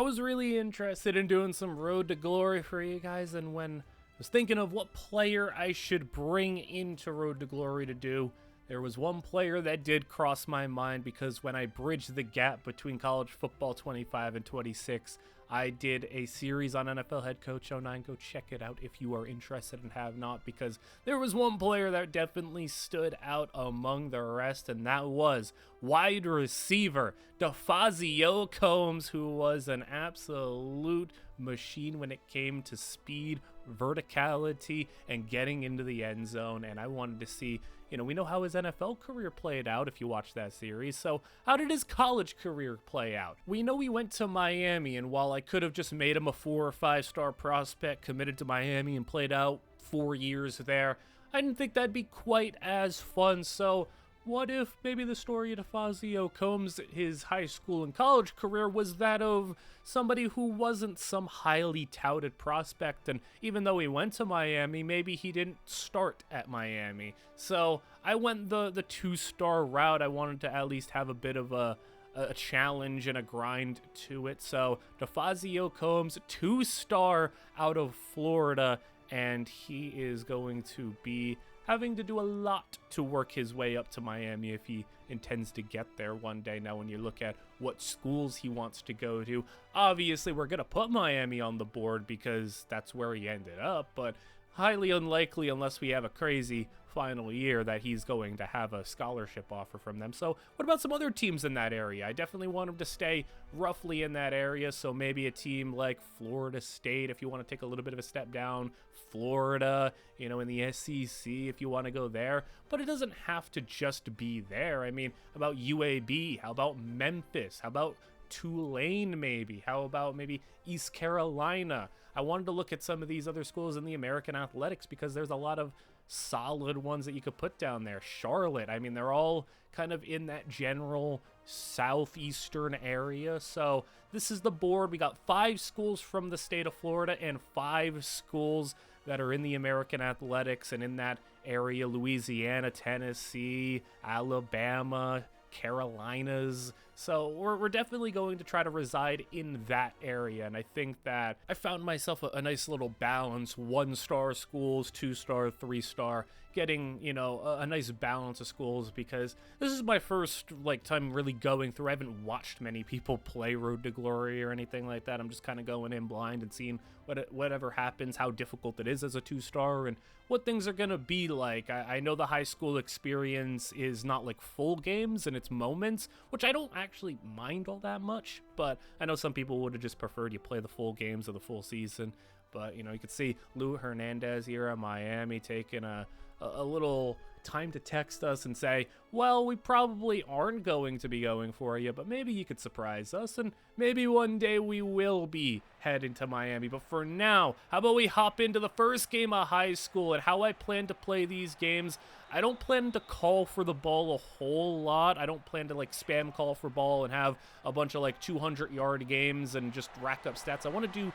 I was really interested in doing some Road to Glory for you guys, and when I was thinking of what player I should bring into Road to Glory to do, there was one player that did cross my mind, because when I bridged the gap between college football 25 and 26, I did a series on NFL Head Coach 09. Go check it out if you are interested and have not, because there was one player that definitely stood out among the rest, and that was wide receiver DeFazio Combs, who was an absolute machine when it came to speed, verticality, and getting into the end zone. And I wanted to see, we know how his NFL career played out if you watch that series. So how did his college career play out? We know he went to Miami, and while I could have just made him a 4 or 5 star prospect, committed to Miami and played out 4 years there, I didn't think that'd be quite as fun. So what if maybe the story of DeFazio Combs, his high school and college career, was that of somebody who wasn't some highly touted prospect, and even though he went to Miami, maybe he didn't start at Miami. So I went the 2-star route. I wanted to at least have a bit of a challenge and a grind to it. So DeFazio Combs, 2-star out of Florida, and he is going to be having to do a lot to work his way up to Miami if he intends to get there one day. Now, when you look at what schools he wants to go to, obviously we're going to put Miami on the board because that's where he ended up, but highly unlikely, unless we have a crazy final year, that he's going to have a scholarship offer from them. So what about some other teams in that area? I definitely want him to stay roughly in that area, so maybe a team like Florida State, if you want to take a little bit of a step down, Florida, in the SEC, if you want to go there. But it doesn't have to just be there. I mean, how about UAB? How about Memphis? How about Tulane maybe? How about maybe East Carolina? I wanted to look at some of these other schools in the American Athletics because there's a lot of solid ones that you could put down there. Charlotte, I mean, they're all kind of in that general southeastern area. So this is the board. We got 5 schools from the state of Florida and 5 schools that are in the American Athletics and in that area: Louisiana, Tennessee, Alabama, Carolinas. So we're definitely going to try to reside in that area, and I think that I found myself a nice little balance: 1-star schools, 2-star, 3-star, getting a nice balance of schools, because this is my first time really going through. I haven't watched many people play Road to Glory or anything like that. I'm just kind of going in blind and seeing whatever happens, how difficult it is as a 2-star, and what things are going to be like. I know the high school experience is not like full games and it's moments, which I don't actually mind all that much, but I know some people would have just preferred you play the full games of the full season. But you could see Lou Hernandez here at Miami taking a little time to text us and say, well, we probably aren't going to be going for you, but maybe you could surprise us, and maybe one day we will be heading to Miami. But for now, how about we hop into the first game of high school and how I plan to play these games. I don't plan to call for the ball a whole lot. I don't plan to spam call for ball and have a bunch of 200-yard games and just rack up stats. I want to do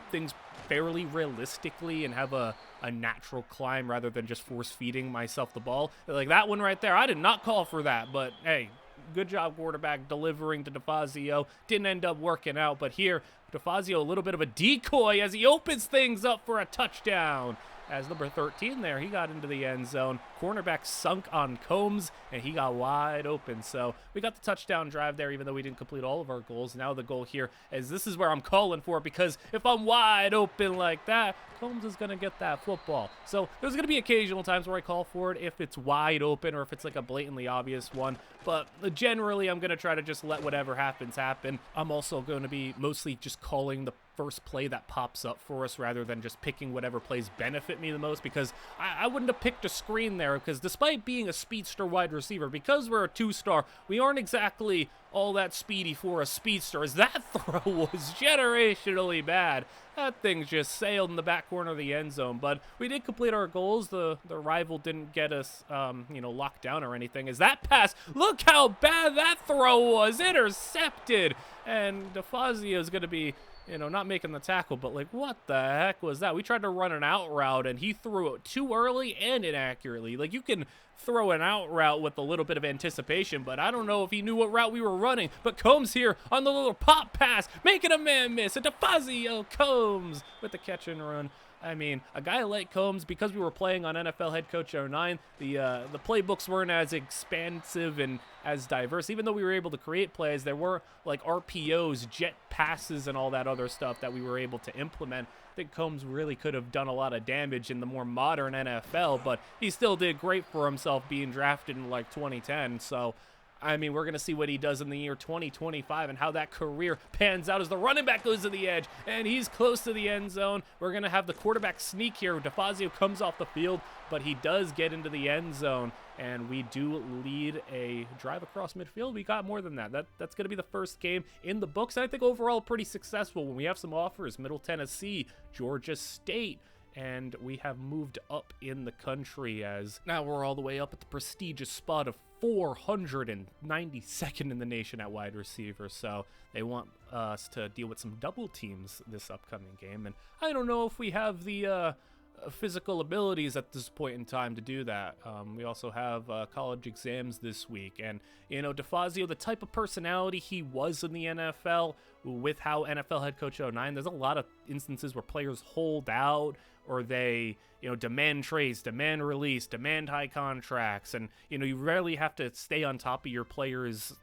things fairly realistically and have a natural climb rather than just force feeding myself the ball. Like that one right there, I did not call for that, but hey, good job quarterback delivering to DeFazio. Didn't end up working out, but here DeFazio, a little bit of a decoy as he opens things up for a touchdown. As number 13 there, he got into the end zone. Cornerback sunk on Combs, and he got wide open. So we got the touchdown drive there, even though we didn't complete all of our goals. Now the goal here is this is where I'm calling for, because if I'm wide open like that, Combs is going to get that football. So there's going to be occasional times where I call for it if it's wide open or if it's a blatantly obvious one. But generally, I'm going to try to just let whatever happens happen. I'm also going to be mostly just calling the first play that pops up for us rather than just picking whatever plays benefit me the most, because I wouldn't have picked a screen there, because despite being a speedster wide receiver, because we're a 2-star, we aren't exactly all that speedy for a speedster, as that throw was generationally bad. That thing just sailed in the back corner of the end zone, but we did complete our goals. The rival didn't get us, locked down or anything, as that pass, look how bad that throw was, intercepted, and DeFazio is going to be not making the tackle, but what the heck was that? We tried to run an out route, and he threw it too early and inaccurately. You can throw an out route with a little bit of anticipation, but I don't know if he knew what route we were running. But Combs here on the little pop pass, making a man miss. And DeFazio Combs with the catch and run. I mean, a guy like Combs, because we were playing on NFL Head Coach 09, the playbooks weren't as expansive and as diverse. Even though we were able to create plays, there were like RPOs, jet passes, and all that other stuff that we were able to implement. I think Combs really could have done a lot of damage in the more modern NFL, but he still did great for himself being drafted in like 2010. So, I mean, we're going to see what he does in the year 2025 and how that career pans out as the running back goes to the edge, and he's close to the end zone. We're going to have the quarterback sneak here. DeFazio comes off the field, but he does get into the end zone, and we do lead a drive across midfield. We got more than that. That's going to be the first game in the books, and I think overall pretty successful when we have some offers. Middle Tennessee, Georgia State, and we have moved up in the country as now we're all the way up at the prestigious spot of 492nd in the nation at wide receiver. So they want us to deal with some double teams this upcoming game, and I don't know if we have the physical abilities at this point in time to do that. We also have college exams this week, and you know, DeFazio, the type of personality he was in the NFL with how NFL Head Coach 09, there's a lot of instances where players hold out or they, you know, demand trades, demand release, demand high contracts, and you know, you rarely have to stay on top of your players'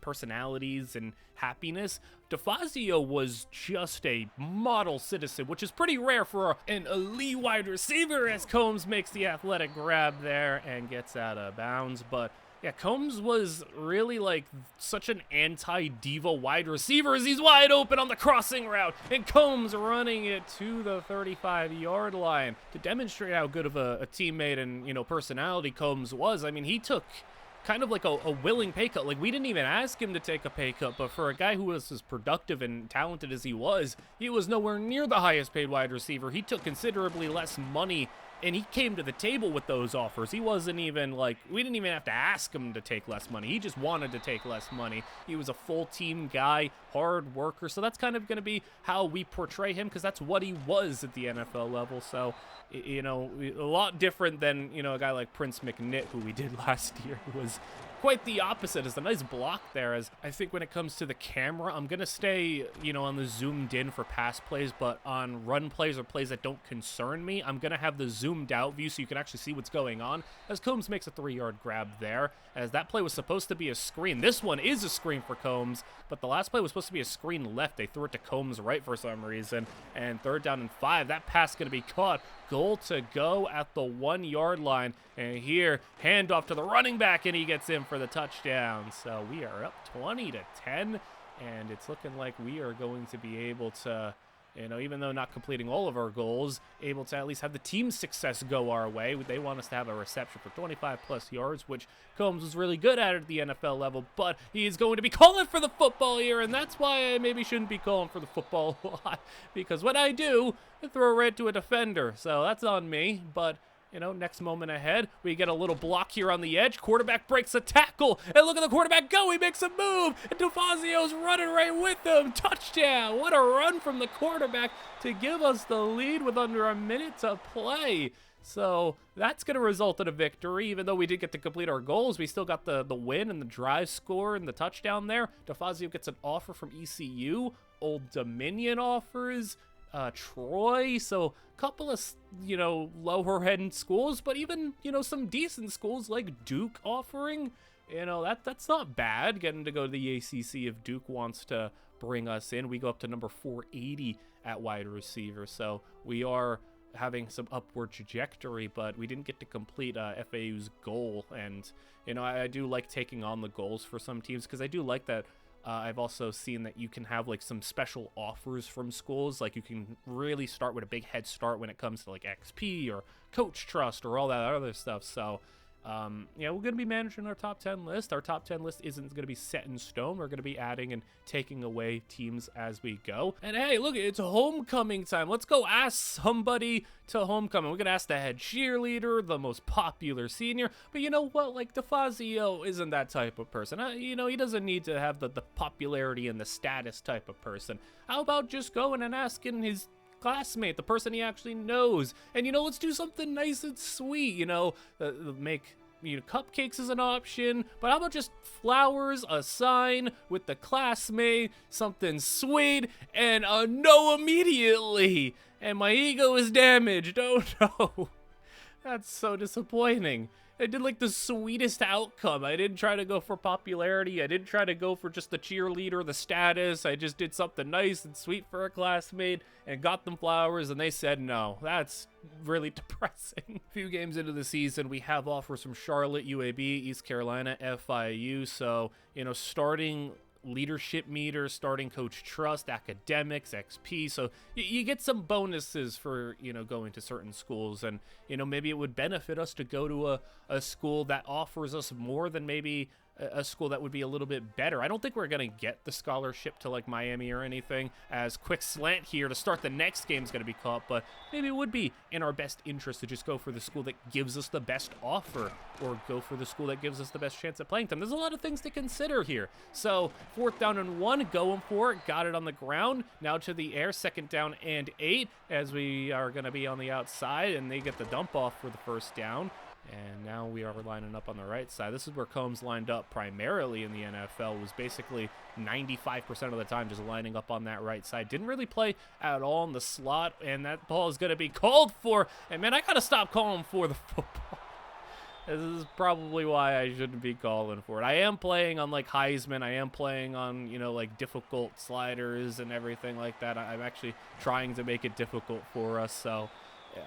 personalities and happiness. DeFazio was just a model citizen, which is pretty rare for an elite wide receiver, as Combs makes the athletic grab there and gets out of bounds. But yeah, Combs was really like such an anti-diva wide receiver as he's wide open on the crossing route, and Combs running it to the 35-yard line to demonstrate how good of a teammate and, you know, personality Combs was. I mean, he took kind of like a willing pay cut. Like, we didn't even ask him to take a pay cut, but for a guy who was as productive and talented as he was nowhere near the highest paid wide receiver. He took considerably less money, and he came to the table with those offers. He wasn't even like, we didn't even have to ask him to take less money. He just wanted to take less money. He was a full team guy, hard worker. So that's kind of going to be how we portray him, because that's what he was at the NFL level. So, you know, a lot different than, you know, a guy like Prince McNitt, who we did last year, who was quite the opposite. It's a nice block there. As I think when it comes to the camera, I'm going to stay, you know, on the zoomed in for pass plays, but on run plays or plays that don't concern me, I'm going to have the zoomed out view so you can actually see what's going on, as Combs makes a 3-yard grab there, as that play was supposed to be a screen. This one is a screen for Combs, but the last play was supposed to be a screen left. They threw it to Combs right for some reason, and 3rd down and 5. That pass going to be caught. Goal to go at the 1-yard line, and here, handoff to the running back, and he gets in for the touchdown. So we are up 20-10, and it's looking like we are going to be able to, you know, even though not completing all of our goals, able to at least have the team's success go our way. They want us to have a reception for 25-plus yards, which Combs was really good at the NFL level, but he's going to be calling for the football here, and that's why I maybe shouldn't be calling for the football a lot, because what I do, I throw right to a defender, so that's on me. But you know, next moment ahead, we get a little block here on the edge. Quarterback breaks a tackle, and look at the quarterback go. He makes a move, and DeFazio's running right with him. Touchdown. What a run from the quarterback to give us the lead with under a minute to play. So that's going to result in a victory. Even though we did get to complete our goals, we still got the win and the drive score and the touchdown there. DeFazio gets an offer from ECU. Old Dominion offers. Troy, so a couple of, you know, lower end schools, but even, you know, some decent schools like Duke offering, you know, that's not bad, getting to go to the ACC if Duke wants to bring us in. We go up to number 480 at wide receiver, so we are having some upward trajectory, but we didn't get to complete FAU's goal. And, you know, I do like taking on the goals for some teams, because I do like that. I've also seen that you can have like some special offers from schools. Like you can really start with a big head start when it comes to like XP or Coach Trust or all that other stuff. So, yeah, we're going to be managing our top 10 list. Our top 10 list isn't going to be set in stone. We're going to be adding and taking away teams as we go. And hey, look, it's homecoming time. Let's go ask somebody to homecoming. We're going to ask the head cheerleader, the most popular senior. But you know what? Like, DeFazio isn't that type of person. You know, he doesn't need to have the popularity and the status type of person. How about just going and asking his classmate, the person he actually knows. And, you know, let's do something nice and sweet, you know, make, you know, cupcakes is an option, but how about just flowers, a sign with the classmate, something sweet, and a no immediately. And my ego is damaged. Oh no. That's so disappointing. I did like the sweetest outcome. I didn't try to go for popularity. I didn't try to go for just the cheerleader, the status. I just did something nice and sweet for a classmate and got them flowers, and they said no. That's really depressing. A few games into the season, we have offers from Charlotte, UAB, East Carolina, FIU. So, you know, starting leadership meter, starting coach trust, academics, XP. So you get some bonuses for, you know, going to certain schools. And, you know, maybe it would benefit us to go to a school that offers us more than maybe a school that would be a little bit better. I don't think we're going to get the scholarship to like Miami or anything, as quick slant here to start the next game is going to be caught, but maybe it would be in our best interest to just go for the school that gives us the best offer, or go for the school that gives us the best chance at playing them. There's a lot of things to consider here. So 4th down and 1, going for it, got it on the ground, now to the air, 2nd down and 8, as we are going to be on the outside, and they get the dump off for the 1st down. And now we are lining up on the right side. This is where Combs lined up primarily in the NFL, was basically 95% of the time just lining up on that right side. Didn't really play at all in the slot, and that ball is going to be called for. And man, I got to stop calling for the football. This is probably why I shouldn't be calling for it. I am playing on like Heisman. I am playing on, you know, like difficult sliders and everything like that. I'm actually trying to make it difficult for us, so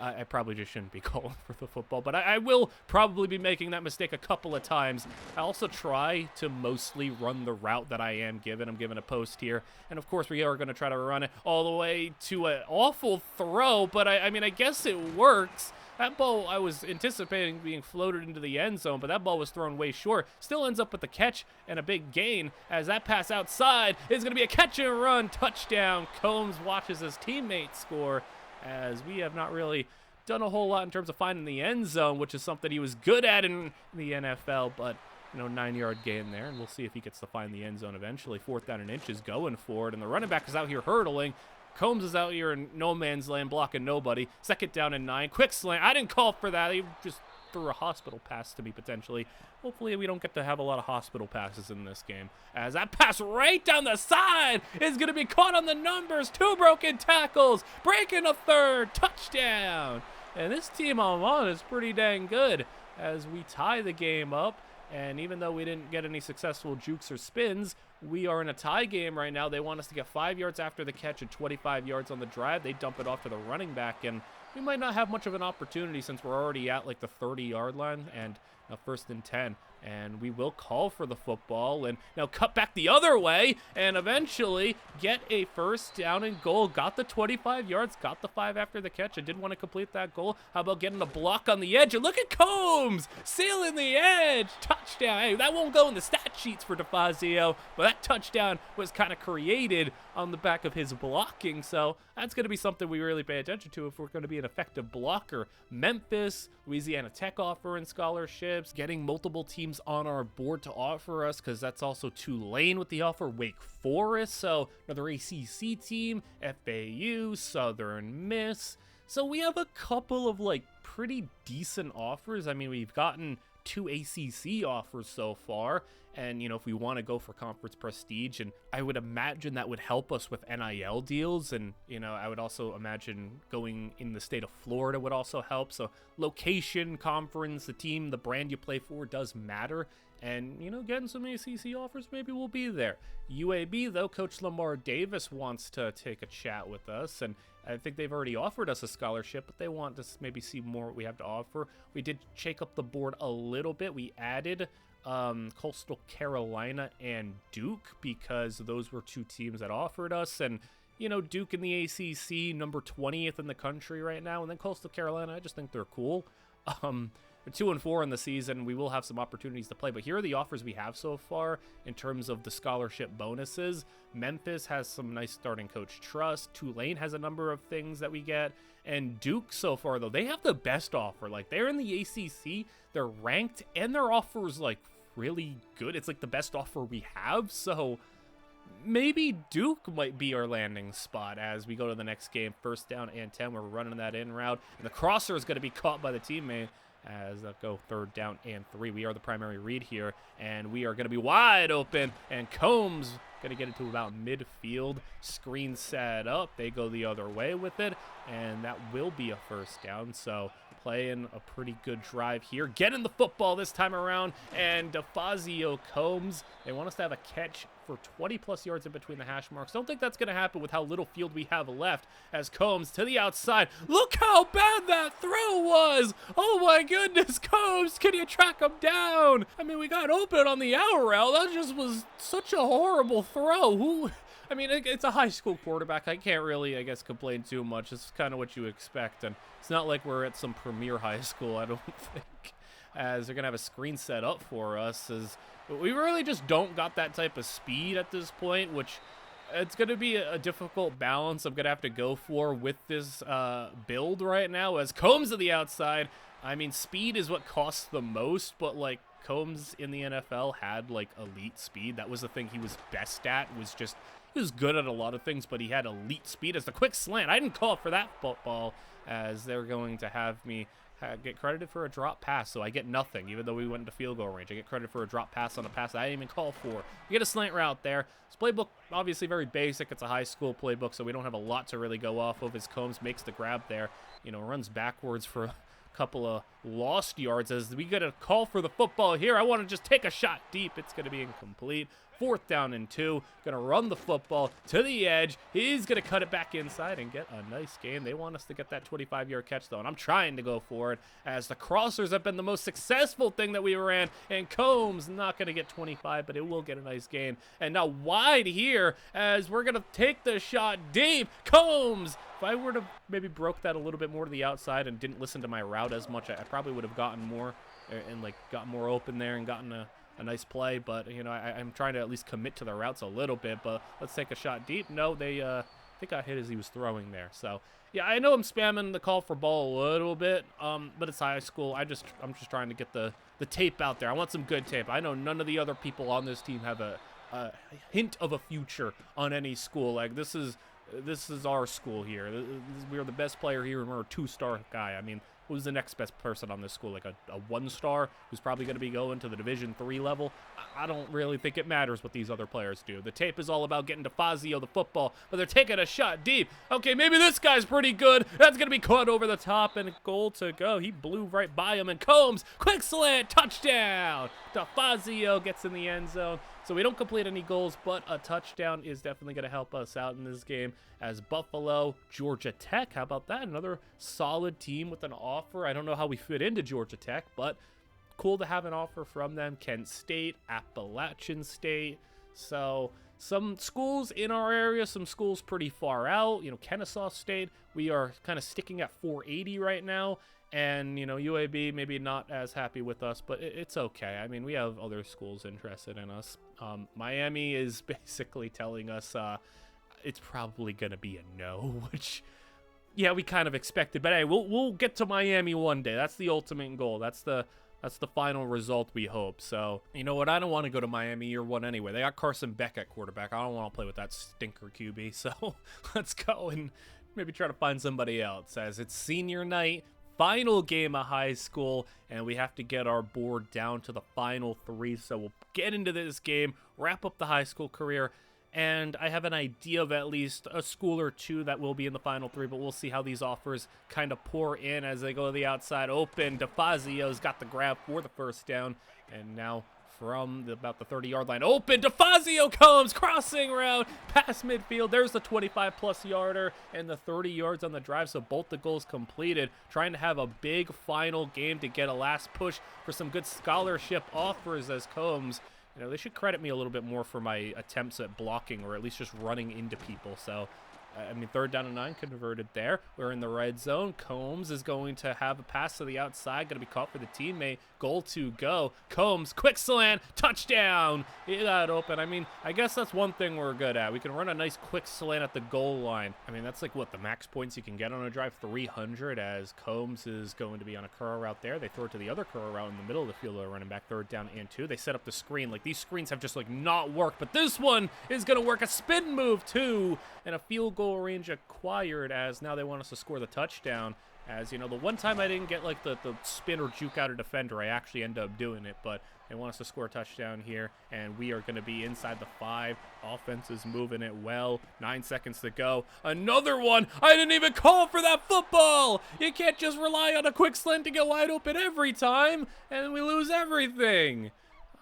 I probably just shouldn't be calling for the football, but I will probably be making that mistake a couple of times. I also try to mostly run the route that I am given. I'm given a post here, and of course we are going to try to run it all the way to an awful throw, but I mean, I guess it works. That ball, I was anticipating being floated into the end zone, but that ball was thrown way short. Still ends up with the catch and a big gain, as that pass outside is going to be a catch and run touchdown. Combs watches his teammates score, as we have not really done a whole lot in terms of finding the end zone, which is something he was good at in the NFL, but, you know, 9-yard gain there, and we'll see if he gets to find the end zone eventually. 4th down and inches, going for it, and the running back is out here hurdling. Combs is out here in no man's land, blocking nobody. 2nd down and 9, quick slant. I didn't call for that. He just threw a hospital pass to me, potentially. Hopefully we don't get to have a lot of hospital passes in this game, as that pass right down the side is going to be caught on the numbers. 2 broken tackles, breaking a 3rd, touchdown. And this team I'm on is pretty dang good, as we tie the game up. And even though we didn't get any successful jukes or spins, we are in a tie game right now. They want us to get 5 yards after the catch and 25 yards on the drive. They dump it off to the running back, and we might not have much of an opportunity since we're already at like the 30-yard line, and 1st and 10. And we will call for the football, and now cut back the other way, and eventually get a 1st down and goal. Got the 25 yards, got the 5 after the catch. I did want to complete that goal. How about getting a block on the edge? And look at Combs sealing the edge. Touchdown. Hey, that won't go in the stat sheets for DeFazio, but that touchdown was kind of created on the back of his blocking, so that's going to be something we really pay attention to if we're going to be an effective blocker. Memphis, Louisiana Tech offering scholarships, getting multiple teams on our board to offer us, because that's also Tulane with the offer, Wake Forest, so another ACC team, FAU, Southern Miss. So we have a couple of like pretty decent offers. I mean, we've gotten 2 ACC offers so far, and you know, if we want to go for conference prestige, and I would imagine that would help us with NIL deals, and you know, I would also imagine going in the state of Florida would also help. So location, conference, the team, the brand you play for does matter, and you know, getting some ACC offers, maybe we'll be there. UAB though, Coach Lamar Davis wants to take a chat with us, and I think they've already offered us a scholarship, but they want to maybe see more what we have to offer. We did shake up the board a little bit. We added Coastal Carolina and Duke, because those were 2 teams that offered us. And, you know, Duke in the ACC, number 20th in the country right now. And then Coastal Carolina, I just think they're cool. They're 2-4 in the season. We will have some opportunities to play, but here are the offers we have so far in terms of the scholarship bonuses. Memphis has some nice starting coach trust. Tulane has a number of things that we get. And Duke so far, though, they have the best offer. Like, they're in the ACC, they're ranked, and their offer is like really good. It's like the best offer we have. So maybe Duke might be our landing spot as we go to the next game. First down and 10. We're running that in route. And the crosser is going to be caught by the teammate as that go third down and 3. We are the primary read here, and we are going to be wide open. And Combs going to get it to about midfield. Screen set up. They go the other way with it, and that will be a first down. So playing a pretty good drive here. Getting the football this time around, and DeFazio Combs, they want us to have a catch for 20-plus yards in between the hash marks. Don't think that's going to happen with how little field we have left as Combs to the outside. Look how bad that throw was! Oh my goodness, Combs, can you track him down? I mean, we got open on the out route. That just was such a horrible throw. I mean, it's a high school quarterback. I can't really, I guess, complain too much. It's kind of what you expect, and it's not like we're at some premier high school, I don't think, as they're going to have a screen set up for us, as we really just don't got that type of speed at this point, which it's going to be a difficult balance I'm going to have to go for with this build right now, as Combs to the outside. I mean, speed is what costs the most, but, like, Combs in the NFL had, like, elite speed. That was the thing he was best at, he was good at a lot of things, but he had elite speed as the quick slant. I didn't call for that football, as they're going to have me get credited for a drop pass, so I get nothing, even though we went into field goal range. I get credit for a drop pass on a pass that I didn't even call for. We get a slant route there. This playbook, obviously very basic. It's a high school playbook, so we don't have a lot to really go off of as Combs makes the grab there. You know, runs backwards for a couple of lost yards as we get a call for the football here. I want to just take a shot deep. It's going to be incomplete. 4th down and 2. Going to run the football to the edge. He's going to cut it back inside and get a nice gain. They want us to get that 25-yard catch, though, and I'm trying to go for it as the crossers have been the most successful thing that we ran, and Combs not going to get 25, but it will get a nice gain. And now wide here as we're going to take the shot deep. Combs! If I were to maybe broke that a little bit more to the outside and didn't listen to my route as much, I probably would have gotten more and, like, gotten more open there and gotten a nice play, but, you know, I'm trying to at least commit to the routes a little bit. But let's take a shot deep. No, they think I hit as he was throwing there. So, yeah, I know I'm spamming the call for ball a little bit, but it's high school. I'm just trying to get the tape out there. I want some good tape. I know none of the other people on this team have a hint of a future on any school. Like, this is our school here. We're the best player here, and we're a 2-star guy. I mean, who's the next best person on this school? Like a 1-star who's probably going to be going to the Division III level? I don't really think it matters what these other players do. The tape is all about getting DeFazio the football, but they're taking a shot deep. Okay, maybe this guy's pretty good. That's going to be caught over the top, and a goal to go. He blew right by him, and Combs, quick slant, touchdown. DeFazio gets in the end zone. So we don't complete any goals, but a touchdown is definitely going to help us out in this game as Buffalo, Georgia Tech. How about that? Another solid team with an offer. I don't know how we fit into Georgia Tech, but cool to have an offer from them. Kent State, Appalachian State. So some schools in our area, some schools pretty far out. You know, Kennesaw State, we are kind of sticking at 480 right now. And, you know, UAB maybe not as happy with us, but it's okay. I mean, we have other schools interested in us. Miami is basically telling us it's probably going to be a no, which, yeah, we kind of expected. But, hey, we'll get to Miami one day. That's the ultimate goal. That's the final result we hope. So, you know what? I don't want to go to Miami year one anyway. They got Carson Beck at quarterback. I don't want to play with that stinker QB. So, let's go and maybe try to find somebody else as it's senior night. Final game of high school, and we have to get our board down to the final 3, so we'll get into this game, wrap up the high school career, and I have an idea of at least a school or two that will be in the final 3, but we'll see how these offers kind of pour in as they go to the outside open. DeFazio's got the grab for the first down, and now from about the 30-yard line, open, DeFazio comes, crossing route, past midfield, there's the 25-plus yarder, and the 30 yards on the drive, so both the goals completed, trying to have a big final game to get a last push for some good scholarship offers as Combs. You know, they should credit me a little bit more for my attempts at blocking, or at least just running into people, so I mean, 3rd down and 9 converted there. We're in the red zone. Combs is going to have a pass to the outside, going to be caught for the teammate. Goal to go. Combs, quick slant, touchdown. He got open. I mean, I guess that's one thing we're good at. We can run a nice quick slant at the goal line. I mean, that's like what the max points you can get on a drive, 300, as Combs is going to be on a curl route there. They throw it to the other curl route in the middle of the field. They're running back 3rd down and 2. They set up the screen. Like, these screens have just like not worked, but this one is going to work. A spin move too, and a field goal range acquired, as now they want us to score the touchdown. As you know, the one time I didn't get like the spin or juke out a defender, I actually end up doing it, but they want us to score a touchdown here, and we are going to be inside the 5. Offense is moving it well. 9 seconds to go. Another one. I didn't even call for that football. You can't just rely on a quick slant to get wide open every time, and we lose everything.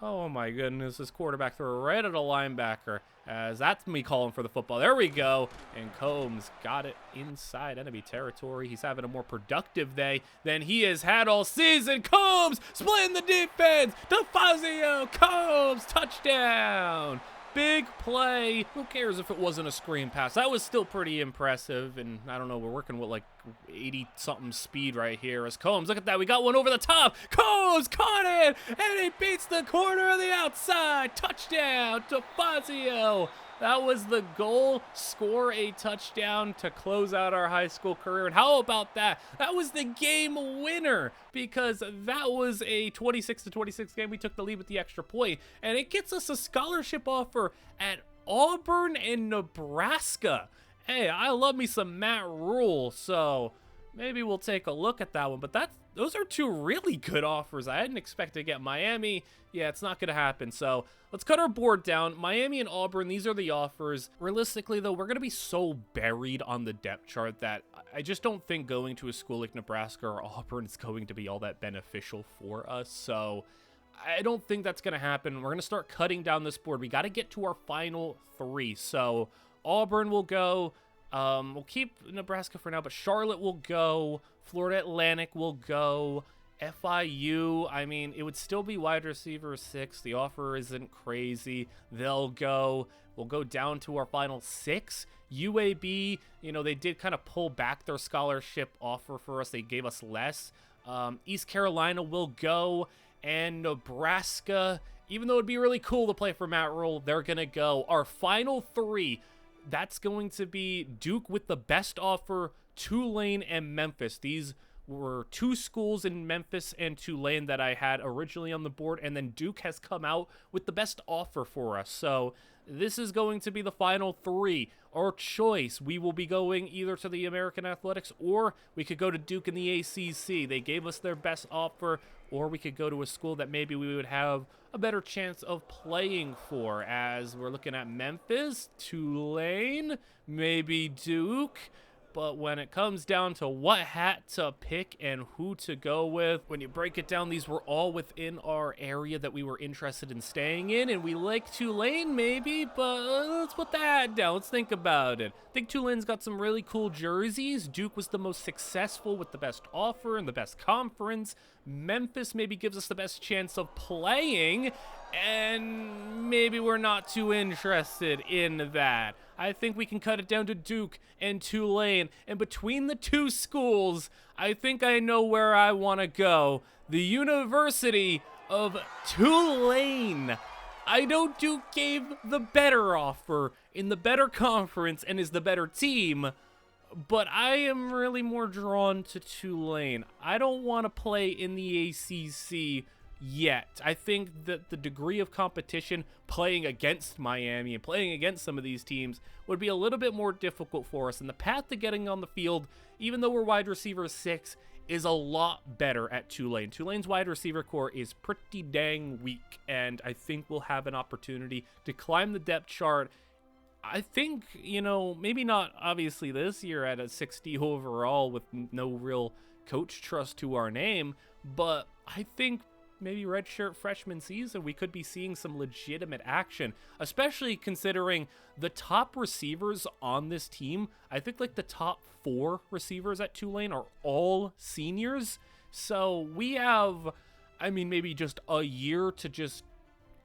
Oh my goodness, this quarterback threw right at a linebacker, as that's me calling for the football. There we go. And Combs got it inside enemy territory. He's having a more productive day than he has had all season. Combs splitting the defense. DeFazio, Combs, touchdown. Big play. Who cares if it wasn't a screen pass? That was still pretty impressive. And I don't know, we're working with like 80-something speed right here as Combs. Look at that. We got one over the top. Combs caught it. And he beats the corner of the outside. Touchdown to Fazio. That was the goal. Score a touchdown to close out our high school career. And how about that? That was the game winner, because that was a 26-26 game. We took the lead with the extra point, and it gets us a scholarship offer at Auburn and Nebraska. Hey, I love me some Matt Rule, so maybe we'll take a look at that one. But those are 2 really good offers. I didn't expect to get Miami. Yeah, it's not going to happen. So let's cut our board down. Miami and Auburn, these are the offers. Realistically, though, we're going to be so buried on the depth chart that I just don't think going to a school like Nebraska or Auburn is going to be all that beneficial for us. So I don't think that's going to happen. We're going to start cutting down this board. We got to get to our final 3. So Auburn will go. We'll keep Nebraska for now, but Charlotte will go. Florida Atlantic will go. FIU, I mean, it would still be wide receiver 6. The offer isn't crazy. They'll go. We'll go down to our final 6. UAB, you know, they did kind of pull back their scholarship offer for us. They gave us less. East Carolina will go. And Nebraska, even though it'd be really cool to play for Matt Rule, they're going to go. Our final 3, that's going to be Duke with the best offer, Tulane and Memphis. These were 2 schools in Memphis and Tulane that I had originally on the board, and then Duke has come out with the best offer for us. So this is going to be the final 3. Our choice, we will be going either to the American Athletics, or we could go to Duke in the ACC. They gave us their best offer, or we could go to a school that maybe we would have a better chance of playing for, as we're looking at Memphis, Tulane, maybe Duke. But when it comes down to what hat to pick and who to go with, when you break it down, these were all within our area that we were interested in staying in, and we like Tulane maybe, but let's put the hat down. Let's think about it. I think Tulane's got some really cool jerseys. Duke was the most successful with the best offer and the best conference. Memphis maybe gives us the best chance of playing, and maybe we're not too interested in that. I think we can cut it down to Duke and Tulane. And between the 2 schools, I think I know where I want to go. The University of Tulane. I know Duke gave the better offer in the better conference and is the better team, but I am really more drawn to Tulane. I don't want to play in the ACC yet. I think that the degree of competition playing against Miami and playing against some of these teams would be a little bit more difficult for us. And the path to getting on the field, even though we're wide receiver 6, is a lot better at Tulane. Tulane's wide receiver core is pretty dang weak, and I think we'll have an opportunity to climb the depth chart. I think, you know, maybe not obviously this year at a 60 overall with no real coach trust to our name, but I think maybe redshirt freshman season, we could be seeing some legitimate action, especially considering the top receivers on this team. I think like the top 4 receivers at Tulane are all seniors. So we have, I mean, maybe just a year to just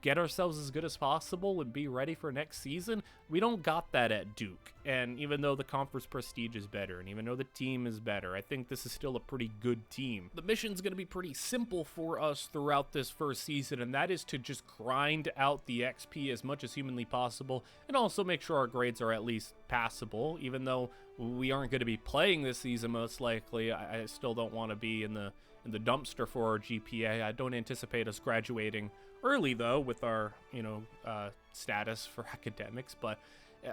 get ourselves as good as possible and be ready for next season. We don't got that at Duke. And even though the conference prestige is better, and even though the team is better, I think this is still a pretty good team. The mission's going to be pretty simple for us throughout this first season, and that is to just grind out the XP as much as humanly possible, and also make sure our grades are at least passable. Even though we aren't going to be playing this season most likely, I still don't want to be in the dumpster for our GPA. I don't anticipate us graduating early though with our status for academics, but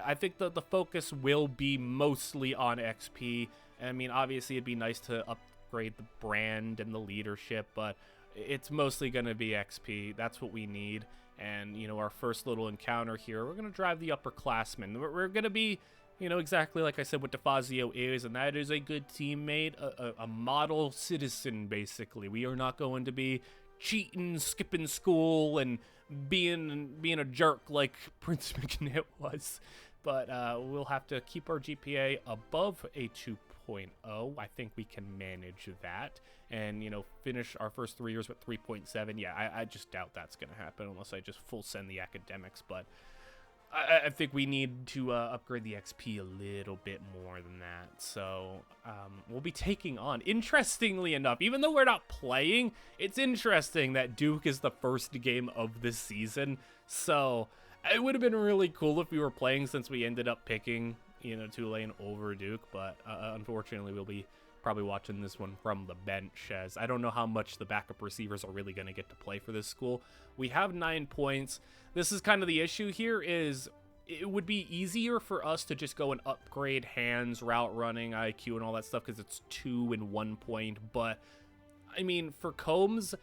I think that the focus will be mostly on XP. I mean, obviously it'd be nice to upgrade the brand and the leadership, but it's mostly going to be XP. That's what we need. And our first little encounter here, we're going to drive the upperclassmen. We're going to be exactly like I said what DeFazio is, and that is a good teammate, a model citizen, basically. We are not going to be cheating, skipping school, and being a jerk like Prince McNitt was. But we'll have to keep our GPA above a 2.0. I think we can manage that. And, finish our first 3 years with 3.7. Yeah, I just doubt that's going to happen unless I just full send the academics. But I think we need to upgrade the XP a little bit more than that. So we'll be taking on, interestingly enough, even though we're not playing, it's interesting that Duke is the first game of this season. So it would have been really cool if we were playing, since we ended up picking, Tulane over Duke. But unfortunately, we'll be probably watching this one from the bench, as I don't know how much the backup receivers are really going to get to play for this school. We have 9 points. This is kind of the issue here, is it would be easier for us to just go and upgrade hands, route running, IQ, and all that stuff, because it's 2 and 1 point. But I mean, for Combs,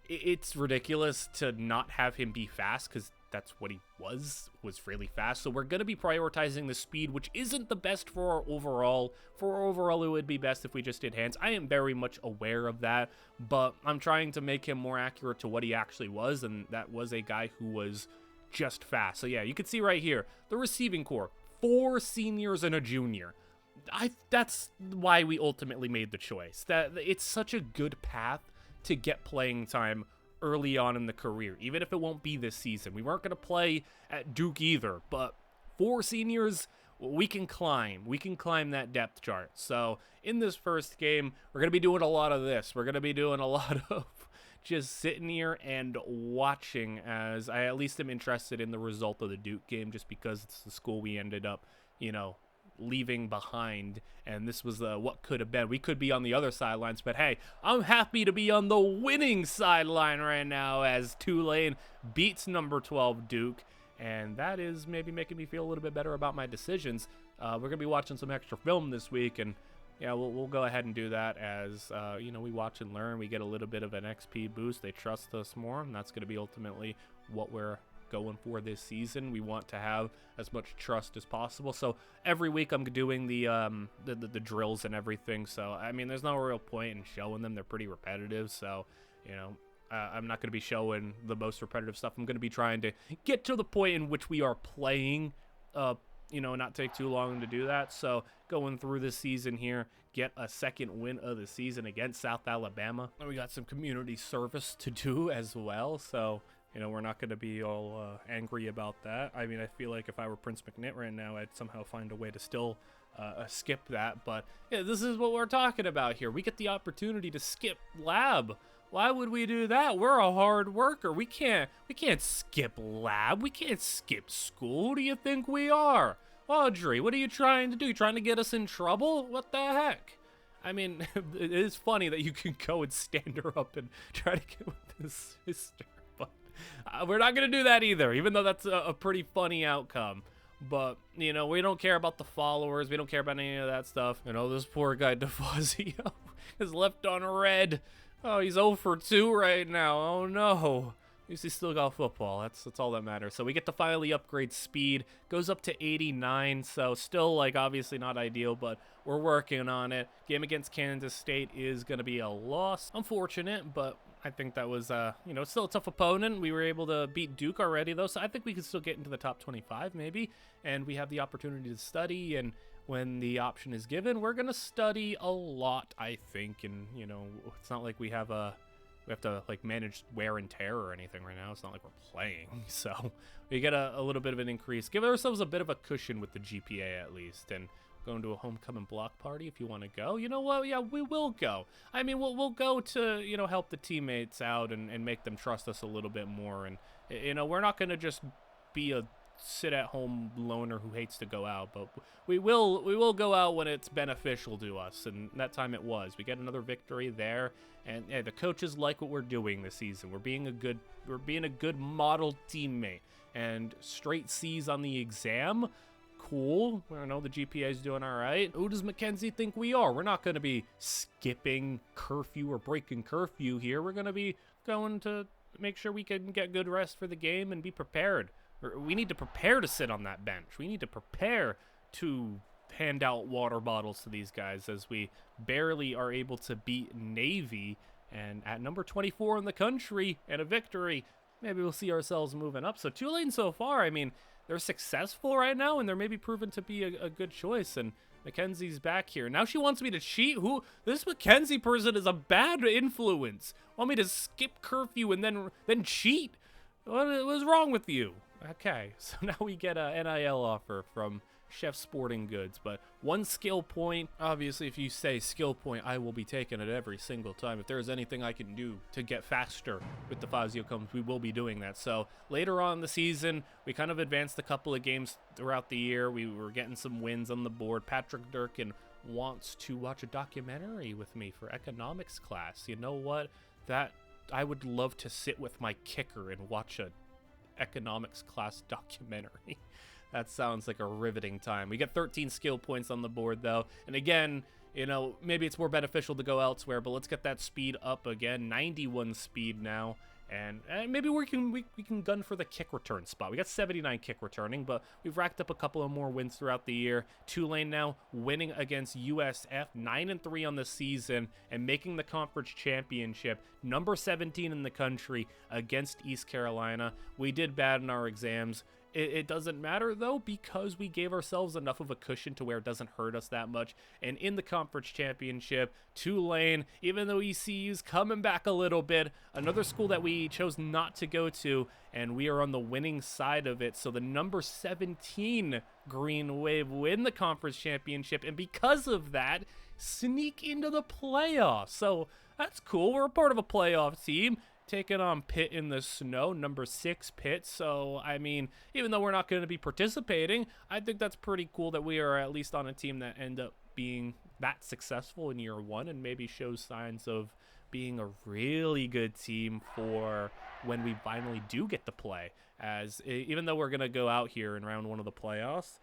it's ridiculous to not have him be fast, because that's what he was really fast. So we're going to be prioritizing the speed, which isn't the best for our overall. For our overall, it would be best if we just did hands. I am very much aware of that, but I'm trying to make him more accurate to what he actually was, and that was a guy who was just fast. So yeah, you can see right here, the receiving core, 4 seniors and a junior. That's why we ultimately made the choice. That it's such a good path to get playing time early on in the career, even if it won't be this season. We weren't going to play at Duke either, but 4 seniors, we can climb that depth chart. So in this first game, we're going to be doing a lot of this. We're going to be doing a lot of just sitting here and watching, as I at least am interested in the result of the Duke game, just because it's the school we ended up, leaving behind, and this was what could have been. We could be on the other sidelines, but hey, I'm happy to be on the winning sideline right now as Tulane beats number 12 Duke, and that is maybe making me feel a little bit better about my decisions. We're gonna be watching some extra film this week, and yeah, we'll go ahead and do that, as we watch and learn. We get a little bit of an XP boost. They trust us more, and that's gonna be ultimately what we're going for this season. We want to have as much trust as possible. So every week I'm doing the drills and everything. So I mean, there's no real point in showing them. They're pretty repetitive. So I'm not going to be showing the most repetitive stuff. I'm going to be trying to get to the point in which we are playing. Not take too long to do that. So going through this season here, get a second win of the season against South Alabama. And we got some community service to do as well. So we're not going to be all angry about that. I mean, I feel like if I were Prince McNitt right now, I'd somehow find a way to still skip that. But yeah, this is what we're talking about here. We get the opportunity to skip lab. Why would we do that? We're a hard worker. We can't skip lab. We can't skip school. Who do you think we are? Audrey, what are you trying to do? You trying to get us in trouble? What the heck? I mean, it is funny that you can go and stand her up and try to get with his sister. We're not going to do that either, even though that's a pretty funny outcome. But, we don't care about the followers. We don't care about any of that stuff. This poor guy, DeFazio, is left on red. Oh, he's 0 for 2 right now. Oh, no. At least he still got football. That's all that matters. So we get to finally upgrade speed. Goes up to 89, so still, obviously not ideal, but we're working on it. Game against Kansas State is going to be a loss. Unfortunate, but I think that was, still a tough opponent. We were able to beat Duke already, though, so I think we could still get into the top 25, maybe. And we have the opportunity to study, and when the option is given, we're going to study a lot, I think. And, it's not like we have a we have to like manage wear and tear or anything right now. It's not like we're playing, so we get a little bit of an increase. Give ourselves a bit of a cushion with the GPA at least, and going to a homecoming block party if you want to go. You know what? Yeah, we will go. I mean, we'll go to, you know, help the teammates out and make them trust us a little bit more. And, you know, we're not going to just be a sit-at-home loner who hates to go out, but we will go out when it's beneficial to us, and that time it was. We get another victory there, and yeah, the coaches like what we're doing this season. We're being a good model teammate, and straight C's on the exam. Cool. I know the GPA is doing all right. Who does Mackenzie think we are? We're not going to be skipping curfew or breaking curfew here. We're going to be going to make sure we can get good rest for the game and be prepared. We need to prepare to sit on that bench. We need to prepare to hand out water bottles to these guys, as we barely are able to beat Navy. And at number 24 in the country and a victory, maybe we'll see ourselves moving up. So Tulane so far, I mean, they're successful right now, and they're maybe proven to be a good choice. And Mackenzie's back here. Now she wants me to cheat? Who? This Mackenzie person is a bad influence. Want me to skip curfew and then cheat? What's wrong with you? Okay, so now we get a NIL offer from Chef Sporting Goods, but 1 skill point. Obviously, if you say skill point, I will be taking it every single time. If there's anything I can do to get faster with the Fazio comes, we will be doing that. So later on in the season, we kind of advanced a couple of games throughout the year. We were getting some wins on the board. Patrick Durkin wants to watch a documentary with me for economics class. You know what? That I would love to sit with my kicker and watch a economics class documentary. That sounds like a riveting time. We get 13 skill points on the board, though. And again, you know, maybe it's more beneficial to go elsewhere, but let's get that speed up again. 91 speed now. And maybe we can gun for the kick return spot. We got 79 kick returning, but we've racked up a couple of more wins throughout the year. Tulane now winning against USF, 9-3 on the season, and making the conference championship, number 17 in the country against East Carolina. We did bad in our exams. It doesn't matter, though, because we gave ourselves enough of a cushion to where it doesn't hurt us that much. And in the conference championship, Tulane, even though ECU's coming back a little bit, another school that we chose not to go to, and we are on the winning side of it. So the number 17 Green Wave win the conference championship, and because of that, sneak into the playoffs. So that's cool. We're a part of a playoff team, taking on Pitt in the snow, number 6 Pitt. So, I mean, even though we're not going to be participating, I think that's pretty cool that we are at least on a team that end up being that successful in year 1 and maybe shows signs of being a really good team for when we finally do get to play. As even though we're going to go out here in round 1 of the playoffs,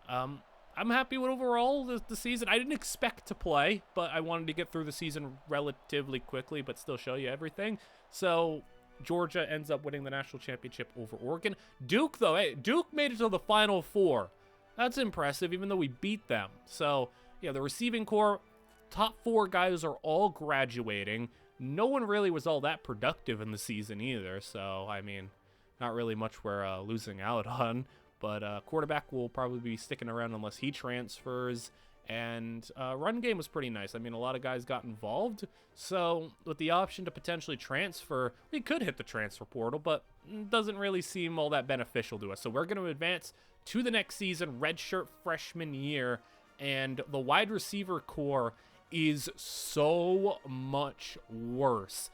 I'm happy with overall the season. I didn't expect to play, but I wanted to get through the season relatively quickly, but still show you everything. So Georgia ends up winning the national championship over Oregon. Duke, though, hey, Duke made it to the Final Four. That's impressive, even though we beat them. So, yeah, the receiving core, top 4 guys are all graduating. No one really was all that productive in the season either. So, I mean, not really much we're losing out on. But quarterback will probably be sticking around unless he transfers. And run game was pretty nice. I mean, a lot of guys got involved. So with the option to potentially transfer, we could hit the transfer portal, but it doesn't really seem all that beneficial to us. So we're going to advance to the next season, Redshirt Freshman Year. And the wide receiver core is so much worse.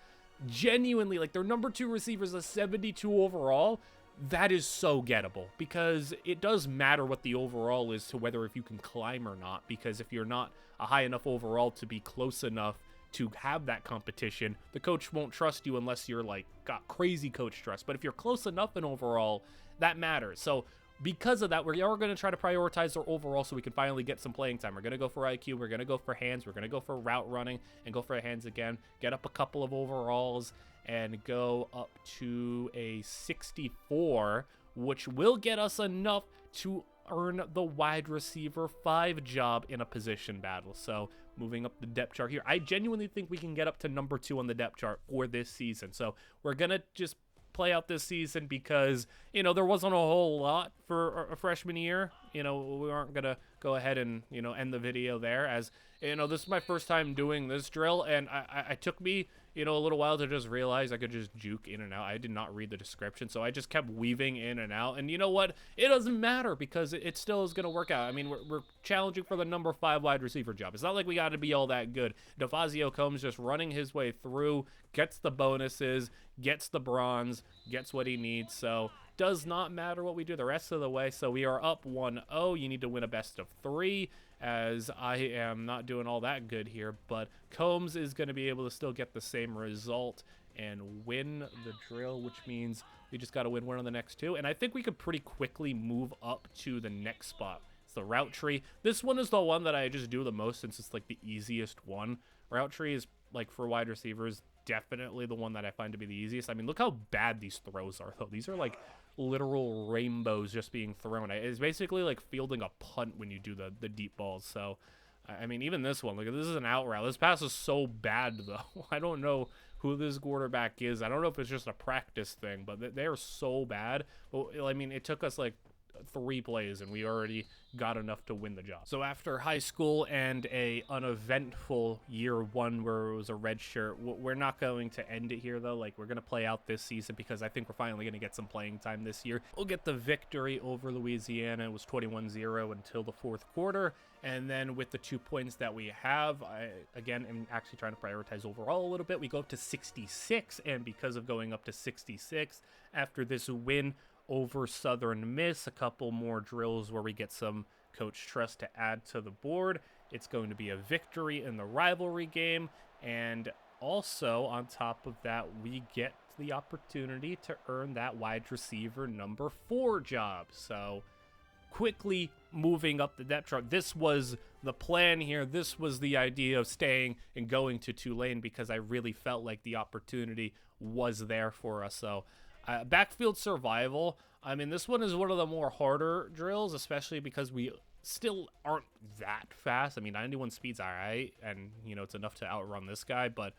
Genuinely, like their number 2 receivers is 72 overall. That is so gettable, because it does matter what the overall is to whether if you can climb or not, because if you're not a high enough overall to be close enough to have that competition, the coach won't trust you unless you're like got crazy coach trust. But if you're close enough in overall, that matters. So because of that, we are going to try to prioritize our overall so we can finally get some playing time. We're going to go for IQ, we're going to go for hands, we're going to go for route running and go for hands again, get up a couple of overalls and go up to a 64, which will get us enough to earn the wide receiver 5 job in a position battle. So moving up the depth chart here, I genuinely think we can get up to number 2 on the depth chart for this season. So we're going to just play out this season because, you know, there wasn't a whole lot for a freshman year. you know, we aren't going to go ahead and, you know, end the video there, as, you know, this is my first time doing this drill, and I took me, you know, a little while to just realize I could just juke in and out. I did not read the description, so I just kept weaving in and out. And you know what? It doesn't matter, because it still is going to work out. I mean, we're challenging for the number 5 wide receiver job. It's not like we got to be all that good. DeFazio Combs just running his way through, gets the bonuses, gets the bronze, gets what he needs. So does not matter what we do the rest of the way. So we are up 1-0. You need to win a best of 3, as I am not doing all that good here, but Combs is going to be able to still get the same result and win the drill, which means we just got to win one of the next 2, and I think we could pretty quickly move up to the next spot. It's the route tree. This one is the one that I just do the most, since it's like the easiest one. Route tree is, like, for wide receivers, definitely the one that I find to be the easiest. I mean, look how bad these throws are, though. These are like literal rainbows just being thrown. It's basically like fielding a punt when you do the deep balls. So, I mean, even this one, like, this is an out route. This pass is so bad, though. I don't know who this quarterback is. I don't know if it's just a practice thing, but they are so bad. Well, I mean, it took us like 3 plays, and we already got enough to win the job. So after high school and a uneventful year 1 where it was a red shirt, we're not going to end it here, though. Like, we're going to play out this season, because I think we're finally going to get some playing time this year. We'll get the victory over Louisiana. It was 21-0 until the 4th quarter. And then with the 2 points that we have, I, again, am actually trying to prioritize overall a little bit. We go up to 66, and because of going up to 66 after this win over Southern Miss, a couple more drills where we get some coach trust to add to the board. It's going to be a victory in the rivalry game, and also on top of that, we get the opportunity to earn that wide receiver number 4 job. So quickly moving up the depth chart. This was the plan here. This was the idea of staying and going to Tulane, because I really felt like the opportunity was there for us. So backfield survival, I mean, this one is one of the more harder drills, especially because we still aren't that fast. I mean, 91 speed's all right, and, you know, it's enough to outrun this guy, but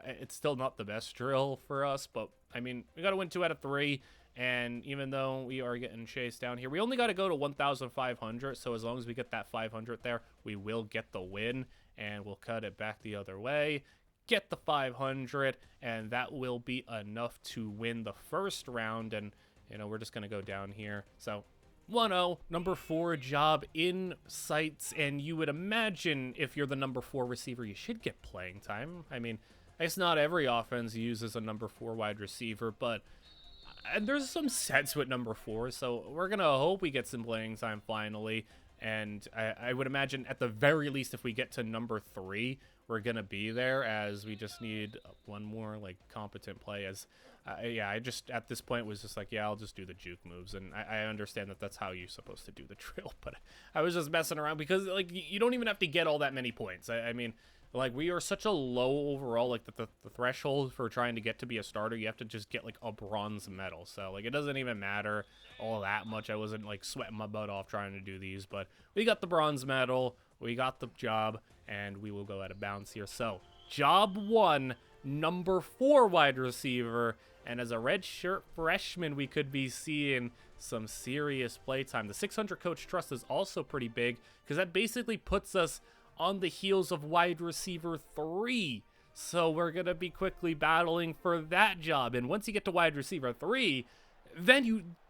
it's still not the best drill for us. But, I mean, we got to win 2 out of 3, and even though we are getting chased down here, we only got to go to 1,500, so as long as we get that 500 there, we will get the win, and we'll cut it back the other way, get the 500, and that will be enough to win the first round. And, you know, we're just going to go down here. So 1-0, number 4 job in sights, and you would imagine if you're the number 4 receiver, you should get playing time. I mean, I guess not every offense uses a number 4 wide receiver, but there's some sense with number 4, so we're going to hope we get some playing time finally. And I would imagine at the very least, if we get to number 3, we're going to be there, as we just need one more, like, competent play. As yeah, I just at this point was just like, yeah, I'll just do the juke moves, and I understand that that's how you're supposed to do the drill, but I was just messing around, because, like, you don't even have to get all that many points. I mean, like, we are such a low overall, like, the threshold for trying to get to be a starter, you have to just get, like, a bronze medal. So, like, it doesn't even matter all that much. I wasn't, like, sweating my butt off trying to do these, but we got the bronze medal, we got the job, and we will go out of bounds here. So, job 1, number 4 wide receiver, and as a redshirt freshman, we could be seeing some serious playtime. The 600 coach trust is also pretty big, because that basically puts us on the heels of wide receiver 3. So we're going to be quickly battling for that job. And once you get to wide receiver 3, then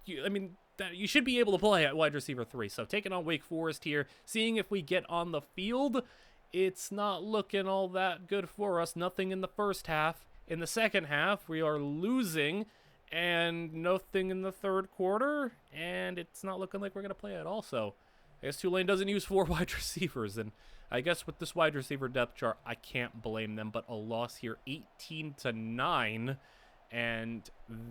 you should be able to play at wide receiver 3. So taking on Wake Forest here, seeing if we get on the field. It's not looking all that good for us. Nothing in the first half. In the second half, we are losing, and nothing in the third quarter. And it's not looking like we're going to play at all. So I guess Tulane doesn't use 4 wide receivers, and I guess with this wide receiver depth chart, I can't blame them. But a loss here, 18-9, and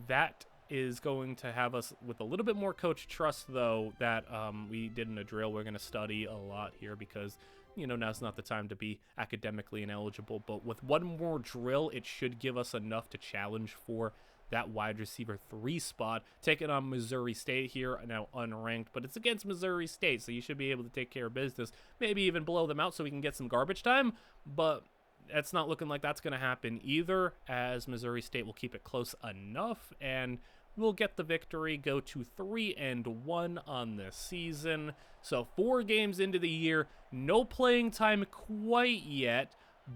that is going to have us with a little bit more coach trust, though, that we did in a drill. We're going to study a lot here, because, you know, now's not the time to be academically ineligible. But with one more drill, it should give us enough to challenge for that wide receiver 3 spot. Taking on Missouri State here, now unranked, but it's against Missouri State, so you should be able to take care of business, maybe even blow them out so we can get some garbage time, but it's not looking like that's going to happen either, as Missouri State will keep it close enough, and will get the victory, go to 3-1 on the season. So 4 games into the year, no playing time quite yet,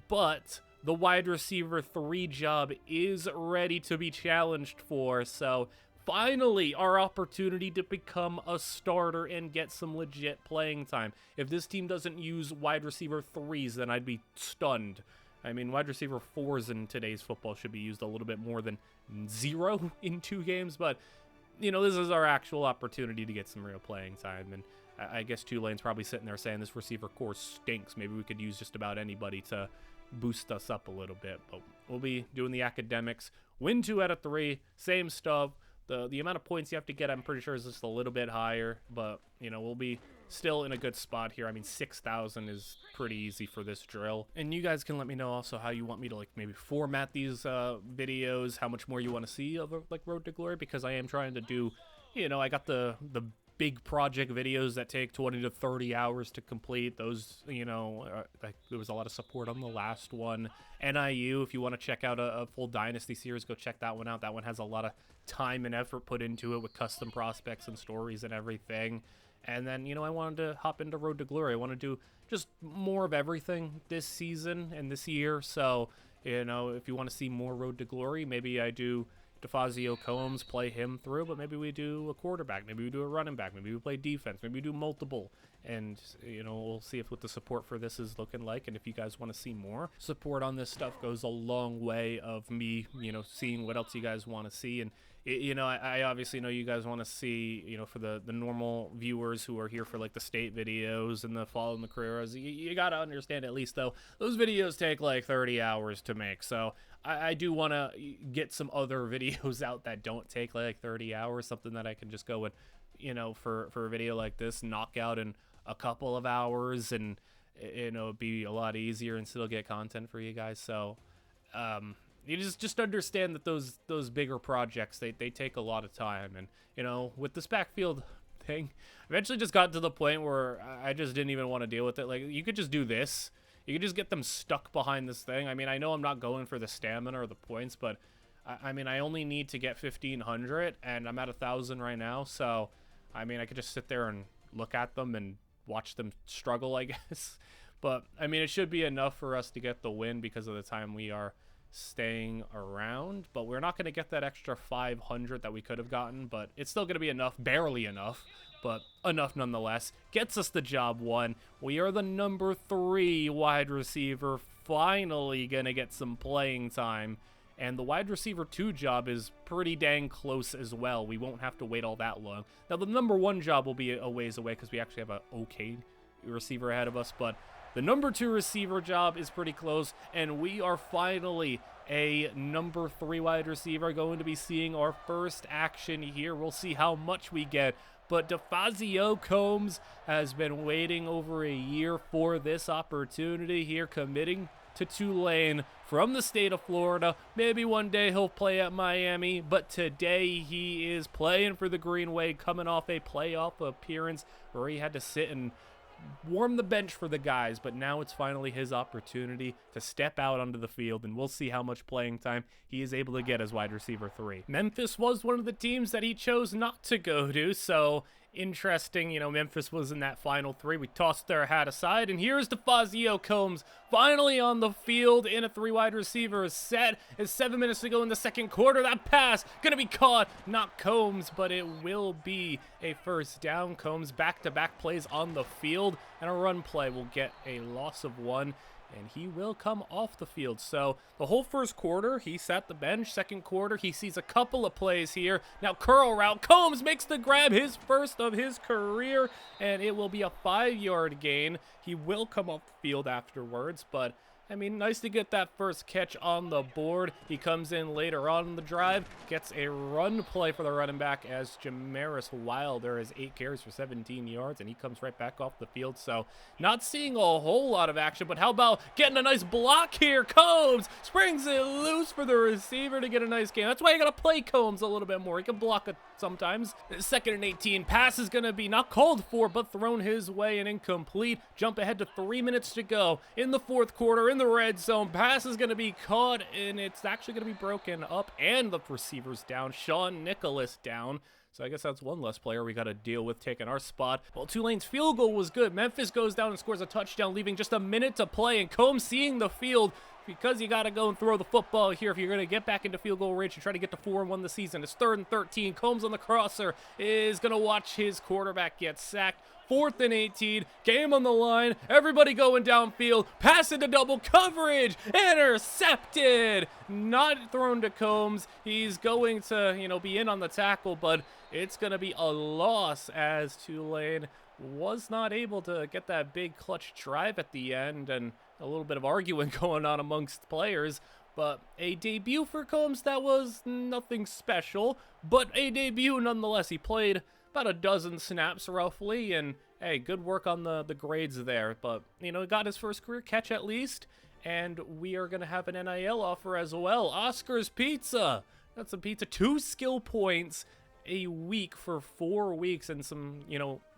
but the wide receiver 3 job is ready to be challenged for. So finally, our opportunity to become a starter and get some legit playing time. If this team doesn't use wide receiver 3s, then I'd be stunned. I mean, wide receiver 4s in today's football should be used a little bit more than 0 in 2 games, but, you know, this is our actual opportunity to get some real playing time, and I guess Tulane's probably sitting there saying this receiver core stinks. Maybe we could use just about anybody to boost us up a little bit, but we'll be doing the academics. Win 2 out of 3, same stuff. The amount of points you have to get, I'm pretty sure, is just a little bit higher, but, you know, we'll be still in a good spot here. I mean, 6,000 is pretty easy for this drill. And you guys can let me know also how you want me to, like, maybe format these videos, how much more you want to see of, like, Road to Glory, because I am trying to do, you know, I got the big project videos that take 20 to 30 hours to complete. Those, you know, there was a lot of support on the last one. NIU, if you want to check out a full Dynasty series, go check that one out. That one has a lot of time and effort put into it with custom prospects and stories and everything. And then, you know, I wanted to hop into Road to Glory. I want to do just more of everything this season and this year. So, you know, if you want to see more Road to Glory, maybe I do DeFazio Combs, play him through, but maybe we do a quarterback, maybe we do a running back, maybe we play defense, maybe we do multiple, and, you know, we'll see what the support for this is looking like, and if you guys want to see more support on this stuff goes a long way of me, you know, seeing what else you guys want to see. And you know, I obviously know you guys want to see, you know, for the normal viewers who are here for, like, the state videos and the fall and the careers, you got to understand at least, though, those videos take, like, 30 hours to make. So I do want to get some other videos out that don't take, like, 30 hours, something that I can just go and, you know, for a video like this, knock out in a couple of hours, and, you know, it'd be a lot easier and still get content for you guys. So, you just understand that those bigger projects, they take a lot of time. And, you know, with this backfield thing, eventually just got to the point where I just didn't even want to deal with it. Like, you could just do this. You could just get them stuck behind this thing. I mean, I know I'm not going for the stamina or the points, but, I mean, I only need to get 1,500, and I'm at 1,000 right now. So, I mean, I could just sit there and look at them and watch them struggle, I guess. But, I mean, it should be enough for us to get the win because of the time we are staying around, but we're not going to get that extra 500 that we could have gotten, but it's still going to be enough, barely enough, but enough nonetheless. Gets us the job won. We are the number 3 wide receiver, finally going to get some playing time, and the wide receiver 2 job is pretty dang close as well. We won't have to wait all that long. Now, the number 1 job will be a ways away because we actually have an okay receiver ahead of us, but the number 2 receiver job is pretty close, and we are finally a number 3 wide receiver going to be seeing our first action here. We'll see how much we get, but DeFazio Combs has been waiting over a year for this opportunity here, committing to Tulane from the state of Florida. Maybe one day he'll play at Miami, but today he is playing for the Green Wave, coming off a playoff appearance where he had to sit and warm the bench for the guys, but now it's finally his opportunity to step out onto the field, and we'll see how much playing time he is able to get as wide receiver 3. Memphis was one of the teams that he chose not to go to, so interesting. You know, Memphis was in that final 3. We tossed their hat aside, and here's DeFazio Combs finally on the field in a 3 wide receiver set. It's 7 minutes to go in the second quarter. That pass gonna be caught, not Combs, but it will be a first down. Combs back-to-back plays on the field, and a run play will get a loss of 1, and he will come off the field. So the whole first quarter, he sat the bench. Second quarter, he sees a couple of plays here. Now curl route. Combs makes the grab, his first of his career, and it will be a 5-yard gain. He will come off the field afterwards, but I mean, nice to get that first catch on the board. He comes in later on in the drive, gets a run play for the running back as Jamaris Wilder has 8 carries for 17 yards, and he comes right back off the field. So not seeing a whole lot of action, but how about getting a nice block here? Combs springs it loose for the receiver to get a nice game. That's why you got to play Combs a little bit more. He can block a sometimes. 2nd and 18, pass is going to be not called for, but thrown his way and incomplete. Jump ahead to 3 minutes to go in the 4th quarter in the red zone. Pass is going to be caught, and it's actually going to be broken up, and the receiver's down. Sean Nicholas down. So I guess that's one less player we got to deal with taking our spot. Well, Tulane's field goal was good. Memphis goes down and scores a touchdown, leaving just a minute to play. And Combs seeing the field, because you got to go and throw the football here if you're going to get back into field goal range and try to get to 4-1 the season. It's 3rd and 13. Combs on the crosser is going to watch his quarterback get sacked. 4th and 18, game on the line, everybody going downfield, pass into double coverage, intercepted, not thrown to Combs. He's going to, be in on the tackle, but it's going to be a loss as Tulane was not able to get that big clutch drive at the end, and a little bit of arguing going on amongst players. But a debut for Combs that was nothing special, but a debut nonetheless. He played about a dozen snaps roughly, and hey, good work on the grades there. But, got his first career catch at least, and we are going to have an NIL offer as well. Oscar's Pizza. That's a pizza. 2 skill points a week for 4 weeks, and some,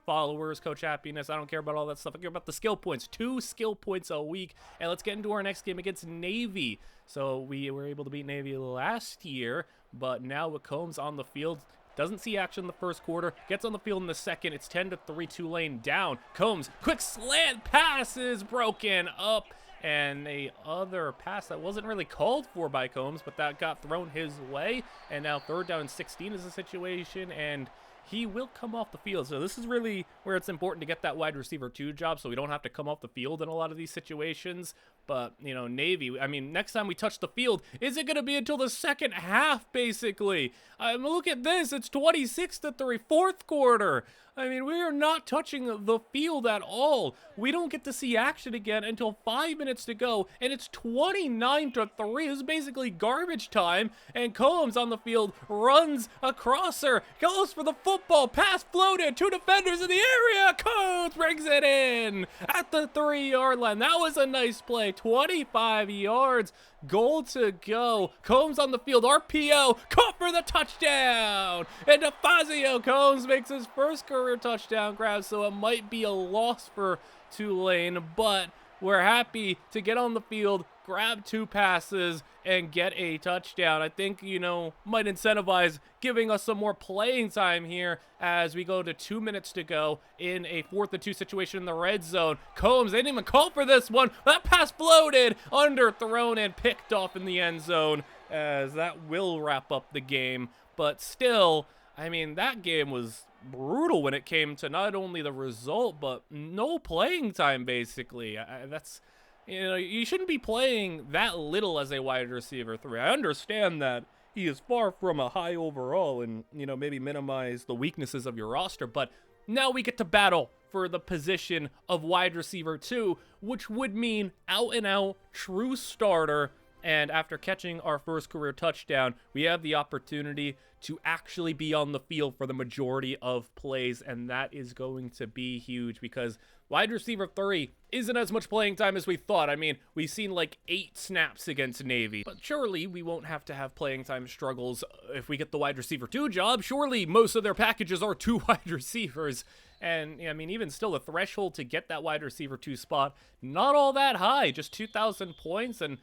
followers, Coach Happiness. I don't care about all that stuff. I care about the skill points. 2 skill points a week. And let's get into our next game against Navy. So we were able to beat Navy last year, but now with Combs on the field, doesn't see action in the 1st quarter, gets on the field in the 2nd. It's 10-3, Tulane down. Combs, quick slant pass is broken up, and a other pass that wasn't really called for by Combs, but that got thrown his way. And now 3rd down and 16 is the situation, and he will come off the field. So this is really where it's important to get that wide receiver 2 job, so we don't have to come off the field in a lot of these situations. But, Navy, next time we touch the field, is it going to be until the 2nd half, basically? Look at this. It's 26-3, 4th quarter. We are not touching the field at all. We don't get to see action again until 5 minutes to go, and it's 29-3. This is basically garbage time, and Combs on the field runs a crosser, goes for the football, pass floated, 2 defenders in the area. Combs brings it in at the 3-yard line. That was a nice play. 25 yards, goal to go. Combs on the field, RPO, caught for the touchdown. And DeFazio Combs makes his first career touchdown grab, so it might be a loss for Tulane, but we're happy to get on the field, grab 2 passes, and get a touchdown. I think, might incentivize giving us some more playing time here as we go to 2 minutes to go in a 4th and 2 situation in the red zone. Combs, they didn't even call for this one. That pass floated, underthrown, and picked off in the end zone, as that will wrap up the game. But still, that game was brutal when it came to not only the result, but no playing time, basically. That's, you shouldn't be playing that little as a wide receiver 3. I understand that he is far from a high overall and, maybe minimize the weaknesses of your roster, but now we get to battle for the position of wide receiver 2, which would mean out and out true starter. And after catching our first career touchdown, we have the opportunity to actually be on the field for the majority of plays, and that is going to be huge because wide receiver 3 isn't as much playing time as we thought. We've seen like 8 snaps against Navy, but surely we won't have to have playing time struggles if we get the wide receiver 2 job. Surely most of their packages are 2 wide receivers. And, even still, the threshold to get that wide receiver 2 spot, not all that high, just 2,000 points, and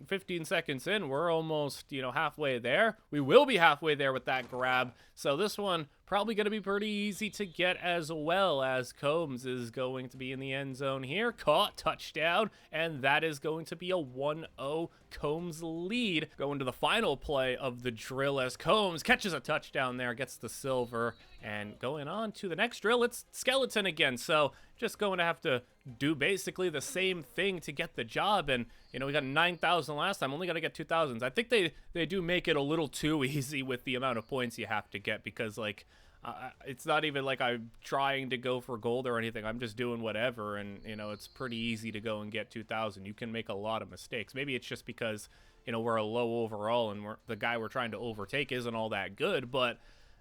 15 seconds in, we're almost, halfway there. We will be halfway there with that grab. So this one probably going to be pretty easy to get, as well as Combs is going to be in the end zone here. Caught, touchdown, and that is going to be a 1-0 Combs lead. Going to the final play of the drill as Combs catches a touchdown there, gets the silver. And going on to the next drill, it's skeleton again. So just going to have to do basically the same thing to get the job. And, we got 9,000 last time, only got to get 2,000. I think they do make it a little too easy with the amount of points you have to get because, it's not even like I'm trying to go for gold or anything. I'm just doing whatever, and, it's pretty easy to go and get 2,000. You can make a lot of mistakes. Maybe it's just because, we're a low overall and the guy we're trying to overtake isn't all that good, but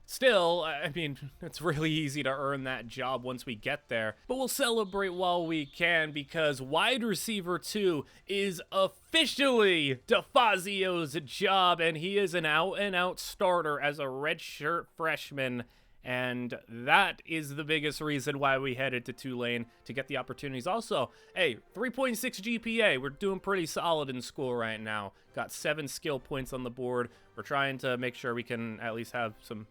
still, I mean, it's really easy to earn that job once we get there. But we'll celebrate while we can, because wide receiver 2 is officially DeFazio's job, and he is an out-and-out starter as a redshirt freshman. And that is the biggest reason why we headed to Tulane, to get the opportunities. Also, hey, 3.6 GPA. We're doing pretty solid in school right now. Got 7 skill points on the board. We're trying to make sure we can at least have some,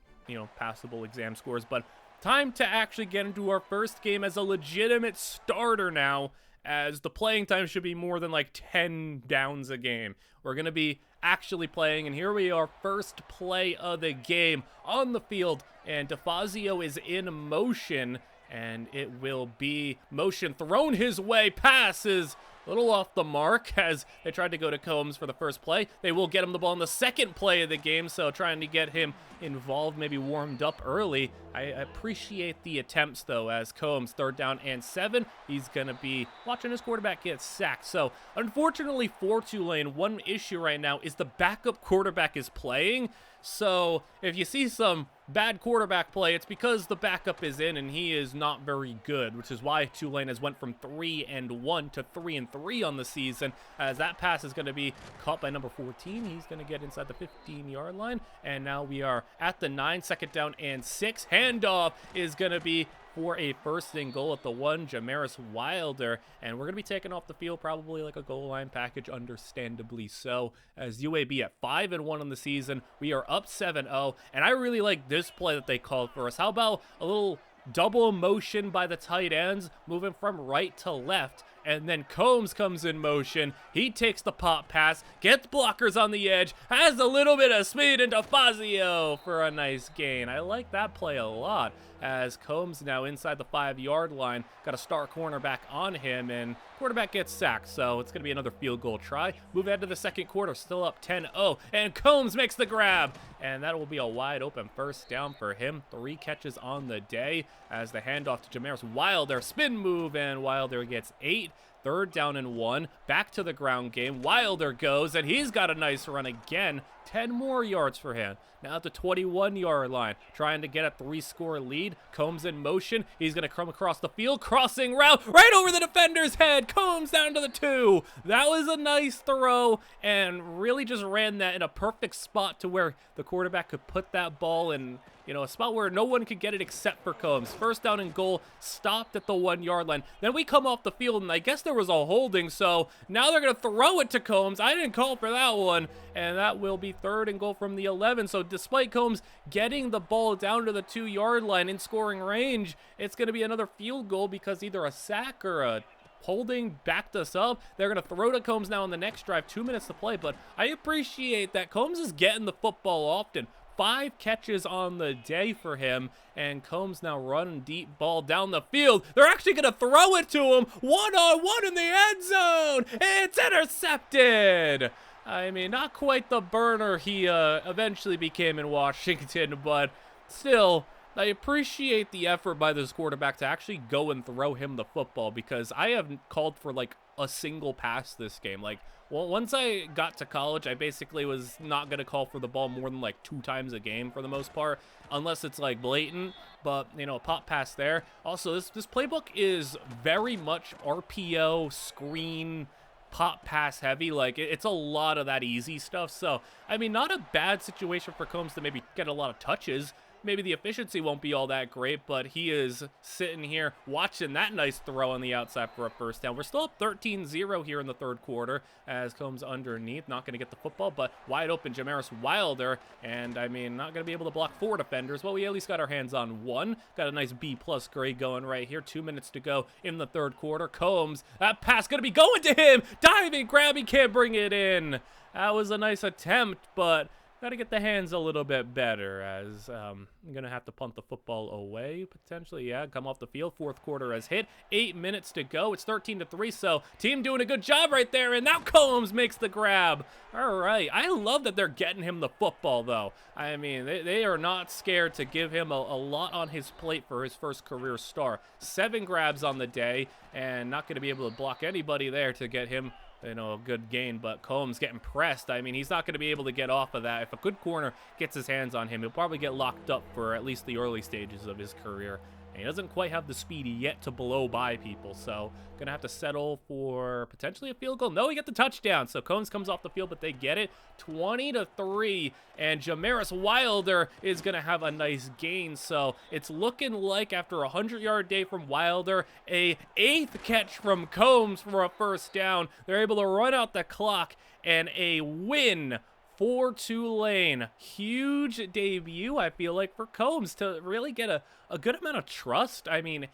passable exam scores. But time to actually get into our first game as a legitimate starter now, as the playing time should be more than like 10 downs a game. We're going to be actually playing, and here we are, first play of the game on the field, and DeFazio is in motion, and it will be motion thrown his way. Passes a little off the mark as they tried to go to Combs for the first play. They will get him the ball in the second play of the game, so trying to get him involved, maybe warmed up early. I appreciate the attempts, though, as Combs, 3rd down and 7. He's going to be watching his quarterback get sacked. So, unfortunately for Tulane, one issue right now is the backup quarterback is playing. So, if you see some bad quarterback play, it's because the backup is in and he is not very good, which is why Tulane has went from 3-1 to 3-3 on the season, as that pass is going to be caught by number 14. He's going to get inside the 15-yard line, and now we are at the 9, 2nd down and 6. Handoff is going to be for a 1st and goal at the 1, Jamaris Wilder, and we're going to be taking off the field probably like a goal line package, understandably so, as UAB at 5-1 on the season. We are up 7-0, and I really like this play that they called for us. How about a little double motion by the tight ends, moving from right to left, and then Combs comes in motion. He takes the pop pass, gets blockers on the edge, has a little bit of speed into Fazio for a nice gain. I like that play a lot, as Combs now inside the 5-yard line. Got a star cornerback on him, and quarterback gets sacked, so it's going to be another field goal try. Move ahead to the 2nd quarter, still up 10-0, and Combs makes the grab, and that will be a wide open 1st down for him. 3 catches on the day, as the handoff to Jamaris Wilder, spin move, and Wilder gets 8. 3rd down and 1, back to the ground game. Wilder goes, and he's got a nice run again. 10 more yards for him. Now at the 21-yard line, trying to get a 3-score lead. Combs in motion. He's going to come across the field, crossing route, right over the defender's head. Combs down to the 2. That was a nice throw, and really just ran that in a perfect spot to where the quarterback could put that ball in, a spot where no one could get it except for Combs. 1st down and goal, stopped at the 1-yard line. Then we come off the field, and I guess there was a holding, so now they're going to throw it to Combs. I didn't call for that one, and that will be 3rd and goal from the 11. So despite Combs getting the ball down to the 2-yard line in scoring range, it's going to be another field goal because either a sack or a holding backed us up. They're going to throw to Combs now on the next drive. 2 minutes to play, but I appreciate that Combs is getting the football often. 5 catches on the day for him, and Combs now running deep ball down the field. They're actually going to throw it to him. 1-on-1 in the end zone. It's intercepted. I mean, not quite the burner he eventually became in Washington, but still, I appreciate the effort by this quarterback to actually go and throw him the football, because I haven't called for like a single pass this game. Like, well, once I got to college, I basically was not going to call for the ball more than like 2 times a game for the most part, unless it's like blatant, but a pop pass there. Also, this playbook is very much RPO, screen, pop pass heavy. Like, it's a lot of that easy stuff. So, I mean, not a bad situation for Combs to maybe get a lot of touches. Maybe the efficiency won't be all that great, but he is sitting here watching that nice throw on the outside for a 1st down. We're still up 13-0 here in the 3rd quarter as Combs underneath. Not going to get the football, but wide open Jamaris Wilder. And, I mean, not going to be able to block 4 defenders. Well, we at least got our hands on 1. Got a nice B+ grade going right here. 2 minutes to go in the 3rd quarter. Combs, that pass going to be going to him. Diving grab, he can't bring it in. That was a nice attempt, but got to get the hands a little bit better, as I'm going to have to punt the football away, potentially. Yeah, come off the field. 4th quarter has hit. 8 minutes to go. It's 13-3, so team doing a good job right there, and now Combs makes the grab. All right. I love that they're getting him the football, though. I mean, they are not scared to give him a lot on his plate for his first career start. 7 grabs on the day, and not going to be able to block anybody there to get him a good gain, but Combs getting pressed. I mean, he's not going to be able to get off of that. If a good corner gets his hands on him, he'll probably get locked up for at least the early stages of his career. And he doesn't quite have the speed yet to blow by people, so gonna have to settle for potentially a field goal. No, he got the touchdown, so Combs comes off the field, but they get it 20-3, and Jamaris Wilder is gonna have a nice gain. So it's looking like after a 100-yard day from Wilder, a 8th catch from Combs for a first down, they're able to run out the clock, and a win for Tulane. Huge debut, I feel like, for Combs to really get a good amount of trust. I mean,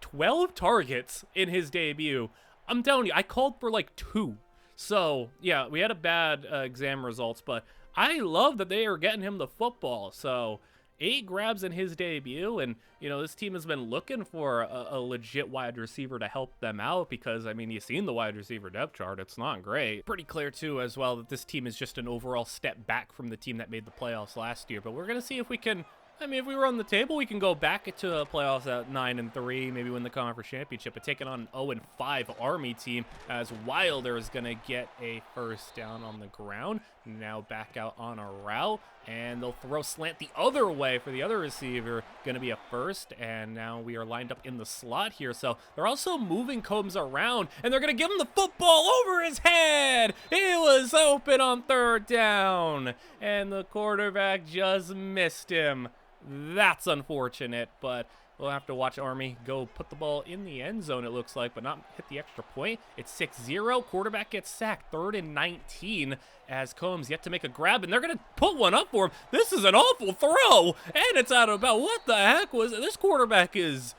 12 targets in his debut. I'm telling you, I called for like 2. So, yeah, we had a bad exam results, but I love that they are getting him the football. So, 8 grabs in his debut, and, this team has been looking for a legit wide receiver to help them out because, I mean, you've seen the wide receiver depth chart. It's not great. Pretty clear, too, as well, that this team is just an overall step back from the team that made the playoffs last year. But we're going to see if we can... I mean, if we were on the table, we can go back to playoffs at 9-3, maybe win the conference championship, but taking on an 0-5 Army team as Wilder is going to get a first down on the ground. Now back out on a route, and they'll throw slant the other way for the other receiver. Going to be a first, and now we are lined up in the slot here. So they're also moving Combs around, and they're going to give him the football over his head. He was open on 3rd down, and the quarterback just missed him. That's unfortunate, but we'll have to watch Army go put the ball in the end zone, it looks like, but not hit the extra point. It's 6-0. Quarterback gets sacked. 3rd and 19 as Combs yet to make a grab, and they're going to put one up for him. This is an awful throw, and it's out of bounds. What the heck was it? This quarterback is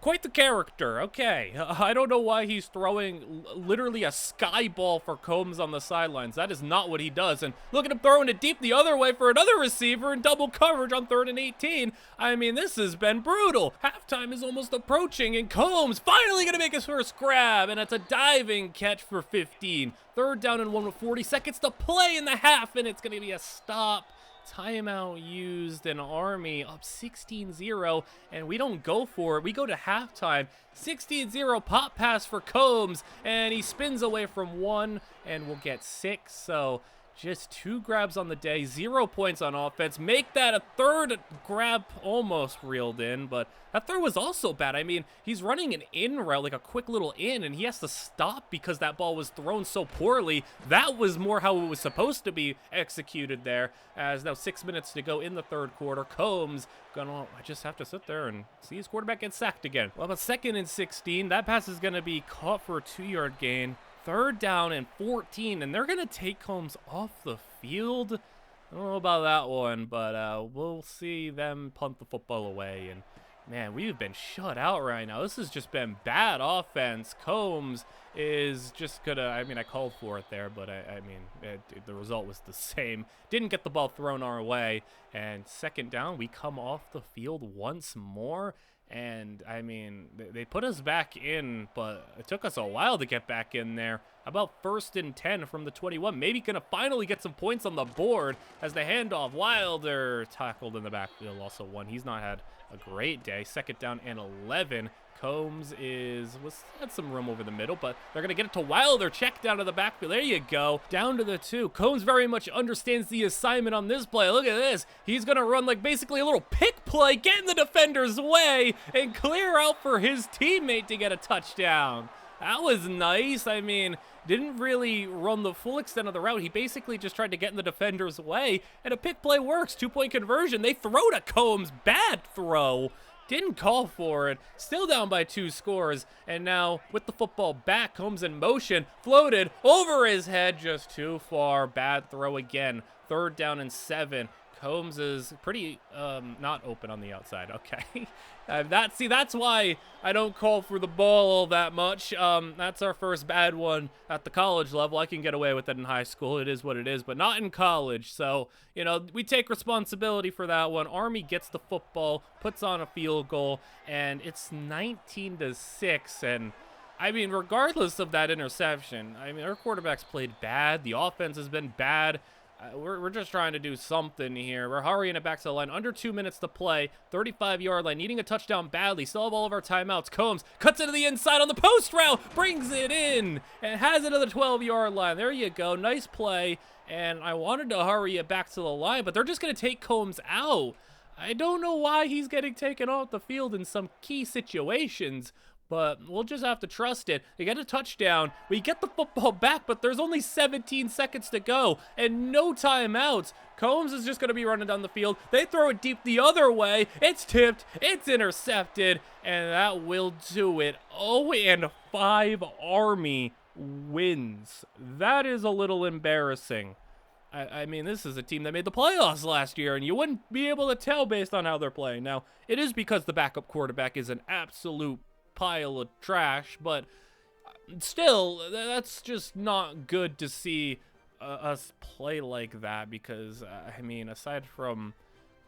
quite the character. Okay, I don't know why he's throwing literally a sky ball for Combs on the sidelines. That is not what he does. And look at him throwing it deep the other way for another receiver in double coverage on 3rd and 18. I mean, this has been brutal. Halftime is almost approaching, and Combs finally going to make his first grab, and it's a diving catch for 15. 3rd down and 1 with 40 seconds to play in the half, and it's going to be a stop. Timeout used, and Army up 16-0, and we don't go for it. We go to halftime. 16-0 pop pass for Combs, and he spins away from 1, and we'll get 6. So just 2 grabs on the day, 0 points on offense. Make that a 3rd grab almost reeled in, but that throw was also bad. I mean, he's running an in route, like a quick little in, and he has to stop because that ball was thrown so poorly. That was more how it was supposed to be executed there, as now 6 minutes to go in the 3rd quarter. Combs I just have to sit there and see his quarterback get sacked again. Well, about 2nd and 16, that pass is going to be caught for a 2-yard gain. 3rd down and 14, and they're going to take Combs off the field. I don't know about that one, but we'll see them punt the football away. And, man, we've been shut out right now. This has just been bad offense. Combs is just going to, I mean, I called for it there, but, the result was the same. Didn't get the ball thrown our way. And 2nd down, we come off the field once more. And, I mean, they put us back in, but it took us a while to get back in there. About 1st and 10 from the 21. Maybe going to finally get some points on the board as the handoff. Wilder tackled in the backfield, also won. He's not had a great day. 2nd down and 11. Combs had some room over the middle, but they're going to get it to Wilder. Check down to the backfield. There you go. Down to the 2. Combs very much understands the assignment on this play. Look at this. He's going to run like basically a little pick play, get in the defender's way, and clear out for his teammate to get a touchdown. That was nice. I mean, didn't really run the full extent of the route. He basically just tried to get in the defender's way, and a pick play works. 2-point conversion. They throw to Combs. Bad throw. Didn't call for it. Still down by 2 scores. And now with the football back, Combs in motion. Floated over his head, just too far. Bad throw again. 3rd down and 7. Combs is pretty not open on the outside. Okay. That's why I don't call for the ball all that much. That's our first bad one at the college level. I can get away with it in high school. It is what it is, but not in college. So, we take responsibility for that one. Army gets the football, puts on a field goal, and it's 19-6. And I mean, regardless of that interception, I mean, our quarterback's played bad. The offense has been bad. We're just trying to do something here. We're hurrying it back to the line. Under 2 minutes to play. 35-yard line. Needing a touchdown badly. Still have all of our timeouts. Combs cuts it to the inside on the post route. Brings it in. And has it to the 12-yard line. There you go. Nice play. And I wanted to hurry it back to the line, but they're just going to take Combs out. I don't know why he's getting taken off the field in some key situations, but we'll just have to trust it. They get a touchdown. We get the football back, but there's only 17 seconds to go and no timeouts. Combs is just going to be running down the field. They throw it deep the other way. It's tipped. It's intercepted, and that will do it. 0-5 Army wins. That is a little embarrassing. I mean, this is a team that made the playoffs last year, and you wouldn't be able to tell based on how they're playing. Now, it is because the backup quarterback is an absolute pile of trash, but still, that's just not good to see us play like that because, I mean, aside from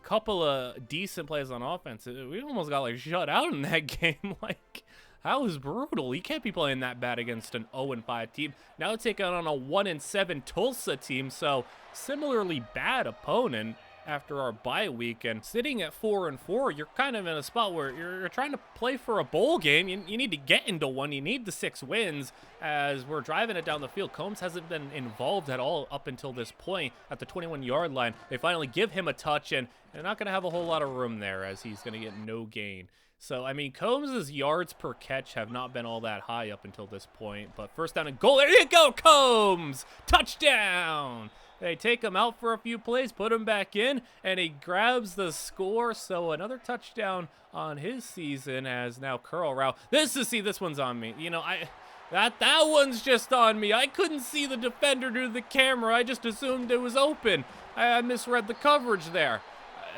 a couple of decent plays on offense, we almost got, like, shut out in that game. Like, that was brutal. You can't be playing that bad against an 0-5 team. Now taking on a 1-7 Tulsa team, so similarly bad opponent after our bye week. And sitting at 4-4, you're kind of in a spot where you're trying to play for a bowl game. You need to get into one. You need the 6 wins as we're driving it down the field. Combs hasn't been involved at all up until this point at the 21-yard line. They finally give him a touch, and they're not going to have a whole lot of room there as he's going to get no gain. So, I mean, Combs' yards per catch have not been all that high up until this point. But first down and goal. There you go, Combs! Touchdown! They take him out for a few plays, put him back in, and he grabs the score. So another touchdown on his season as now Curl Route. This one's on me. You know, that one's just on me. I couldn't see the defender due to the camera. I just assumed it was open. I misread the coverage there.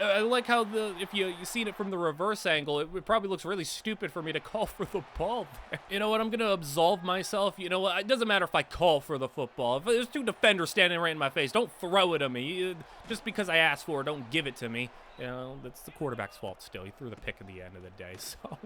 I like how if you seen it from the reverse angle, it probably looks really stupid for me to call for the ball there. You know what? I'm going to absolve myself. You know what? It doesn't matter if I call for the football. If there's 2 defenders standing right in my face, don't throw it at me. Just because I asked for it, don't give it to me. You know, that's the quarterback's fault still. He threw the pick at the end of the day, so...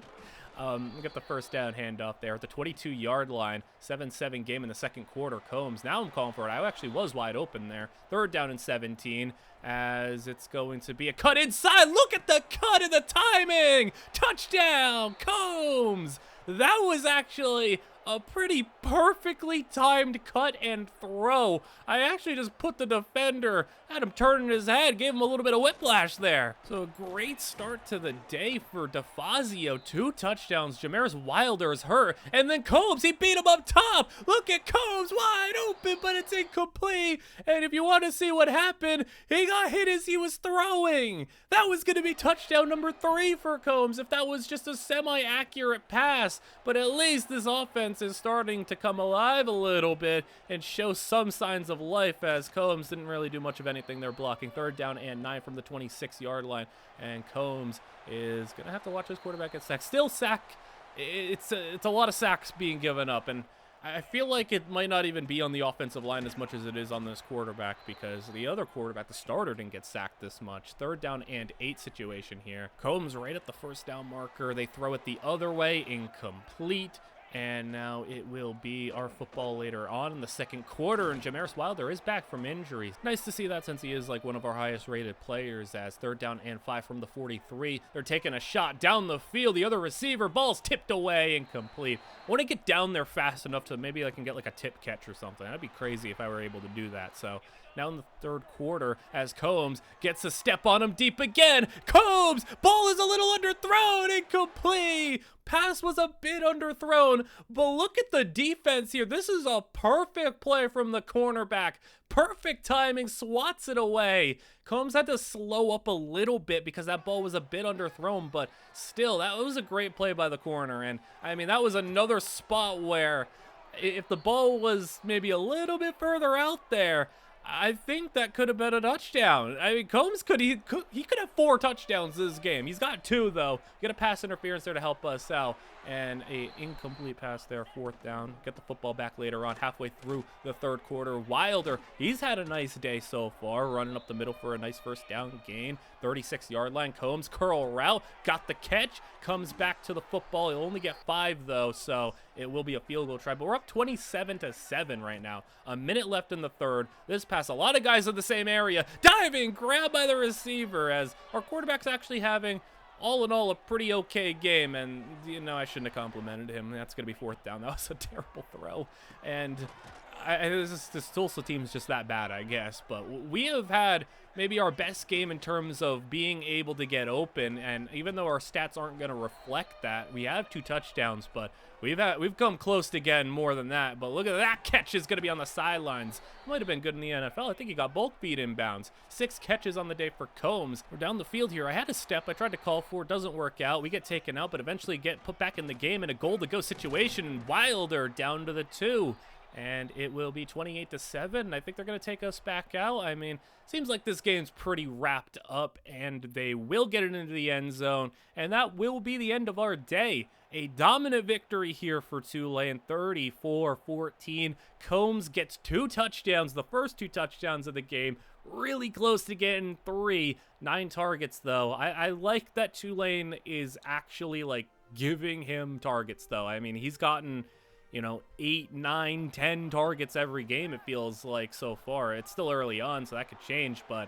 we got the first down handoff there at the 22-yard line. 7-7 game in the second quarter. Combs, now I'm calling for it. I actually was wide open there. Third down and 17 as it's going to be a cut inside. Look at the cut and the timing. Touchdown, Combs. That was actually a pretty perfectly timed cut and throw. I actually just put the defender, had him turning his head, gave him a little bit of whiplash there. So a great start to the day for DeFazio. 2 touchdowns. Jamaris Wilder is hurt. And then Combs, he beat him up top. Look at Combs wide open, but it's incomplete. And if you want to see what happened, he got hit as he was throwing. That was going to be touchdown number 3 for Combs if that was just a semi-accurate pass. But at least this offense is starting to come alive a little bit and show some signs of life as Combs didn't really do much of anything there blocking. Third down and 9 from the 26-yard line, and Combs is gonna have to watch his quarterback get sacked. Still sack. It's a lot of sacks being given up, and I feel like it might not even be on the offensive line as much as it is on this quarterback because the other quarterback, the starter, didn't get sacked this much. Third down and 8 situation here. Combs right at the first down marker. They throw it the other way, incomplete. And now it will be our football later on in the second quarter, and Jamaris Wilder is back from injury. Nice to see that since he is like one of our highest rated players as third down and 5 from the 43. They're taking a shot down the field. The other receiver, ball's tipped away, incomplete. I want to get down there fast enough to maybe I can get like a tip catch or something. That'd be crazy if I were able to do that. So now in the third quarter as Combs gets a step on him deep again. Combs, ball is a little underthrown, incomplete. Pass was a bit underthrown, but look at the defense here. This is a perfect play from the cornerback. Perfect timing, swats it away. Combs had to slow up a little bit because that ball was a bit underthrown, but still, that was a great play by the corner. And I mean, that was another spot where if the ball was maybe a little bit further out there, I think that could have been a touchdown. I mean, Combs he could have 4 touchdowns this game. He's got 2 though. Get a pass interference there to help us out. and a incomplete pass there, 4th down. Get the football back later on, halfway through the 3rd quarter. Wilder, he's had a nice day so far, running up the middle for a nice 1st down gain. 36-yard line. Combs, curl route, got the catch, comes back to the football. He'll only get 5 though, so it will be a field goal try. But we're up 27-7 right now. A minute left in the 3rd. This pass, a lot of guys in the same area. Diving, grabbed by the receiver, as our quarterback's actually having, all in all, a pretty okay game. And, you know, I shouldn't have complimented him. That's going to be 4th down. That was a terrible throw. And this Tulsa team is just that bad, I guess. But we have had maybe our best game in terms of being able to get open. And even though our stats aren't going to reflect that, we have 2 touchdowns. But we've come close to getting more than that. But look at that catch, is going to be on the sidelines. Might have been good in the NFL. I think he got both feet inbounds. 6 catches on the day for Combs. We're down the field here. I had a step. I tried to call for it. Doesn't work out. We get taken out, but eventually get put back in the game in a goal-to-go situation. Wilder down to the 2. And it will be 28-7. I think they're going to take us back out. I mean, seems like this game's pretty wrapped up, and they will get it into the end zone. And that will be the end of our day. A dominant victory here for Tulane, 34-14. Combs gets 2 touchdowns, the first 2 touchdowns of the game. Really close to getting 3. 9 targets, though. I like that Tulane is actually, like, giving him targets, though. I mean, he's gotten, you know, 8, 9, 10 targets every game, it feels like, so far. It's still early on, so that could change, but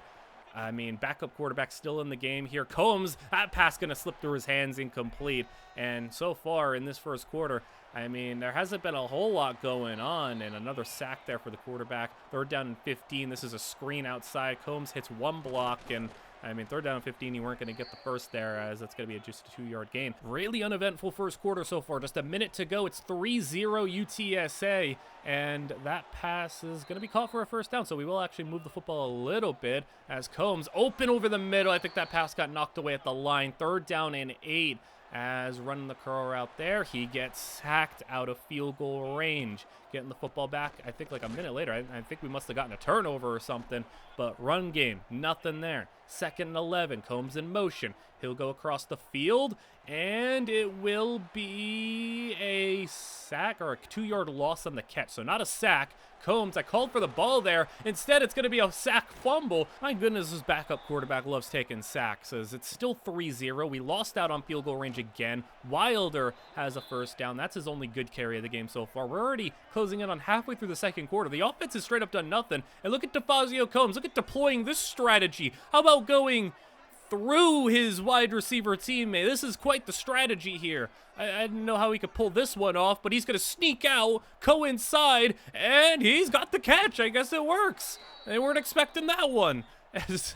I mean, backup quarterback still in the game here. Combs, that pass going to slip through his hands, incomplete. And so far in this 1st quarter, I mean, there hasn't been a whole lot going on. And another sack there for the quarterback. 3rd down and 15. This is a screen outside. Combs hits 1 block, and I mean, 3rd down and 15, you weren't going to get the first there, as that's going to be just a 2-yard gain. Really uneventful 1st quarter so far. Just a minute to go. It's 3-0 UTSA, and that pass is going to be caught for a 1st down, so we will actually move the football a little bit as Combs open over the middle. I think that pass got knocked away at the line. 3rd down and 8. As running the curl route there, he gets sacked out of field goal range. Getting the football back, I think like a minute later. I think we must have gotten a turnover or something, but run game, nothing there. 2nd and 11, Combs in motion. He'll go across the field, and it will be a sack or a 2-yard loss on the catch. So not a sack. Combs, I called for the ball there. Instead, it's going to be a sack fumble. My goodness, this backup quarterback loves taking sacks, as it's still 3-0. We lost out on field goal range again. Wilder has a 1st down. That's his only good carry of the game so far. We're already closing in on halfway through the 2nd quarter. The offense has straight up done nothing. And look at DeFazio Combs. Look at deploying this strategy. How about going through his wide receiver teammate? This is quite the strategy here. I didn't know how he could pull this one off, but he's going to sneak out, go inside, and he's got the catch. I guess it works. They weren't expecting that one.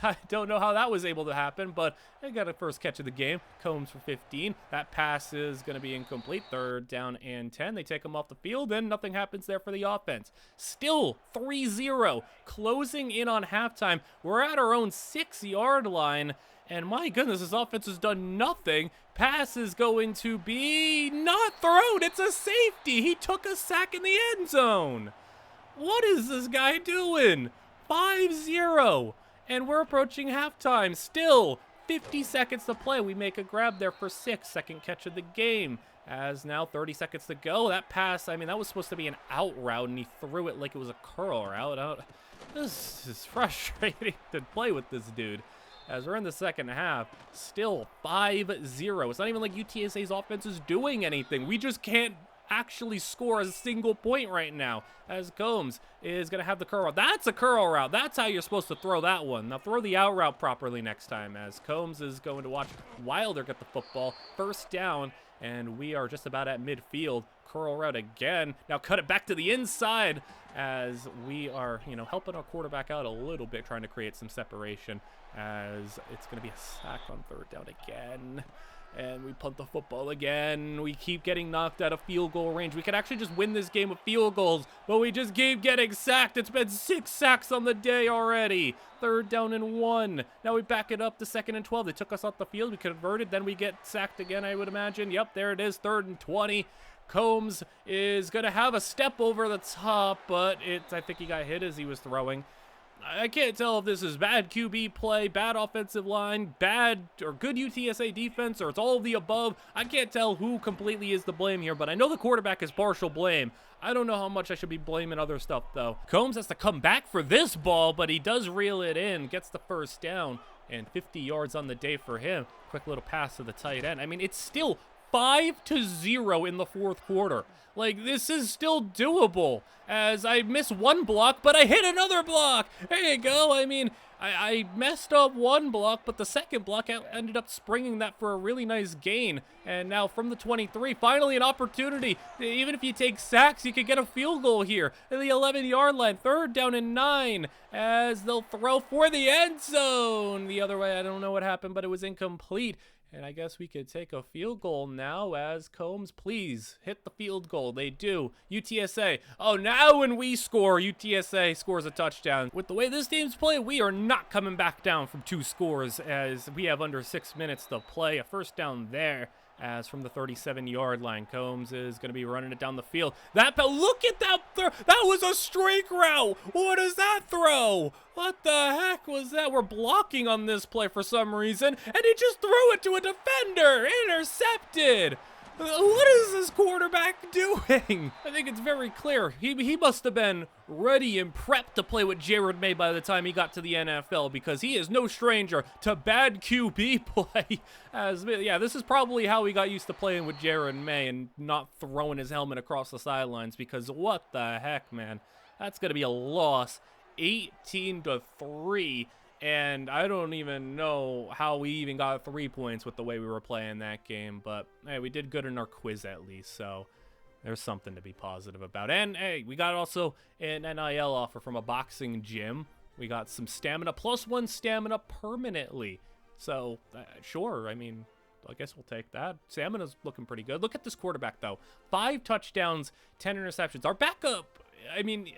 I don't know how that was able to happen, but they got a 1st catch of the game. Combs for 15. That pass is going to be incomplete. 3rd down and 10. They take him off the field, and nothing happens there for the offense. Still 3-0. Closing in on halftime. We're at our own 6-yard line. And my goodness, this offense has done nothing. Pass is going to be not thrown. It's a safety. He took a sack in the end zone. What is this guy doing? 5-0. And we're approaching halftime. Still 50 seconds to play. We make a grab there for 6. 2nd catch of the game. As now 30 seconds to go. That pass, I mean, that was supposed to be an out route, and he threw it like it was a curl route. This is frustrating to play with this dude. As we're in the 2nd half, still 5-0. It's not even like UTSA's offense is doing anything. We just can't actually score a single point right now, as Combs is going to have the curl route. That's a curl route. That's how you're supposed to throw that one. Now throw the out route properly next time, as Combs is going to watch Wilder get the football. 1st down, and we are just about at midfield. Curl route again. Now cut it back to the inside, as we are, you know, helping our quarterback out a little bit, trying to create some separation, as it's going to be a sack on 3rd down again. And we punt the football again. We keep getting knocked out of field goal range. We could actually just win this game with field goals, but we just keep getting sacked. It's been 6 sacks on the day already. 3rd down and 1. Now we back it up to 2nd and 12. They took us off the field. We converted. Then we get sacked again, I would imagine. Yep, there it is. 3rd and 20. Combs is going to have a step over the top, but I think he got hit as he was throwing. I can't tell if this is bad QB play, bad offensive line, bad or good UTSA defense, or it's all of the above. I can't tell who completely is to blame here, but I know the quarterback is partial blame. I don't know how much I should be blaming other stuff, though. Combs has to come back for this ball, but he does reel it in, gets the first down, and 50 yards on the day for him. Quick little pass to the tight end. I mean, it's still 5-0 in the fourth quarter. Like, this is still doable, as I miss one block, but I hit another block. There you go. I mean, I messed up one block, but the second block ended up springing that for a really nice gain. And now from the 23, finally an opportunity. Even if you take sacks, you could get a field goal here at the 11-yard line. 3rd down and 9, as they'll throw for the end zone. The other way, I don't know what happened, but it was incomplete. And I guess we could take a field goal now, as Combs, please hit the field goal. They do. UTSA. Oh, now when we score, UTSA scores a touchdown. With the way this game's played, we are not coming back down from 2 scores, as we have under 6 minutes to play. A first down there, as from the 37-yard line, Combs is going to be running it down the field. Look at that throw. That was a strike route. What is that throw? What the heck was that? We're blocking on this play for some reason, and he just threw it to a defender. Intercepted. What is this quarterback doing? I think it's very clear. He must have been ready and prepped to play with Jared May by the time he got to the NFL, because he is no stranger to bad QB play. Yeah, this is probably how he got used to playing with Jared May and not throwing his helmet across the sidelines, because what the heck, man? That's going to be a loss. 18-3. And I don't even know how we even got 3 points with the way we were playing that game. But, hey, we did good in our quiz at least. So, there's something to be positive about. And, hey, we got also an NIL offer from a boxing gym. We got some stamina, +1 stamina permanently. So, sure, I mean, I guess we'll take that. Stamina's looking pretty good. Look at this quarterback, though. 5 touchdowns, 10 interceptions. Our backup... I mean,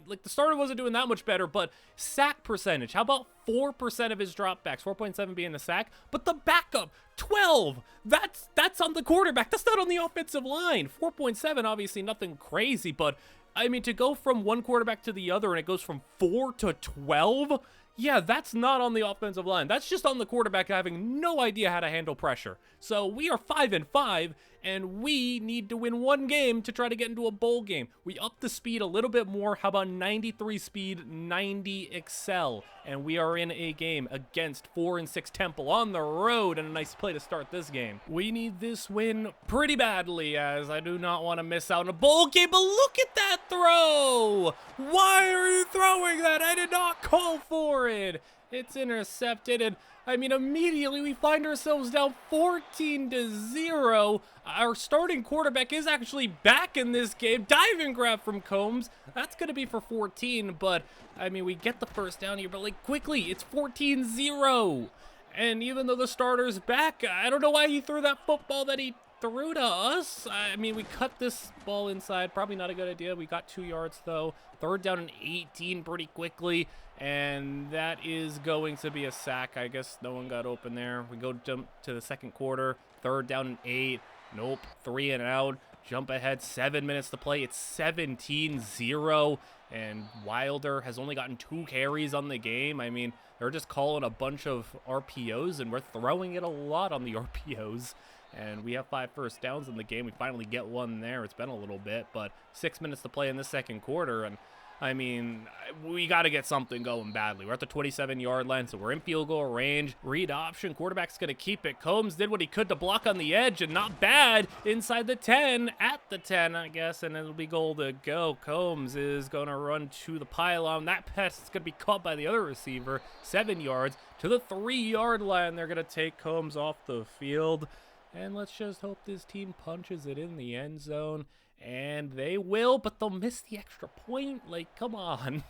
like, the starter wasn't doing that much better, but sack percentage, how about 4% of his dropbacks, 4.7 being the sack, but the backup, 12. That's on the quarterback. That's not on the offensive line. 4.7, obviously nothing crazy, but I mean, to go from one quarterback to the other and it goes from 4 to 12, yeah, that's not on the offensive line. That's just on the quarterback having no idea how to handle pressure. So we are 5-5, and we need to win 1 game to try to get into a bowl game. We up the speed a little bit more. How about 93 speed, 90 excel? And we are in a game against 4-6 Temple on the road, and a nice play to start this game. We need this win pretty badly, as I do not want to miss out on a bowl game, but look at that throw! Why are you throwing that? I did not call for it. It's intercepted, and I mean, immediately we find ourselves down 14-0. Our starting quarterback is actually back in this game. Diving grab from Combs. That's going to be for 14, but I mean, we get the first down here, but like quickly, it's 14-0. And even though the starter's back, I don't know why he threw that football that he threw to us. I mean, we cut this ball inside. Probably not a good idea. We got 2 yards, though. 3rd down and 18 pretty quickly. And that is going to be a sack. I guess no one got open there. We go jump to the second quarter. 3rd down and 8. Nope. 3 and out. Jump ahead. 7 minutes to play. It's 17-0. And Wilder has only gotten 2 carries on the game. I mean, they're just calling a bunch of RPOs, and we're throwing it a lot on the RPOs. And we have 5 first downs in the game. We finally get 1 there. It's been a little bit, but 6 minutes to play in the second quarter. And I mean, we got to get something going badly. We're at the 27-yard line, so we're in field goal range. Read option. Quarterback's going to keep it. Combs did what he could to block on the edge, and not bad. Inside the 10, at the 10, I guess, and it'll be goal to go. Combs is going to run to the pylon. That pass is going to be caught by the other receiver. 7 yards to the 3-yard line. They're going to take Combs off the field. And let's just hope this team punches it in the end zone. And they will, but they'll miss the extra point. Like, come on.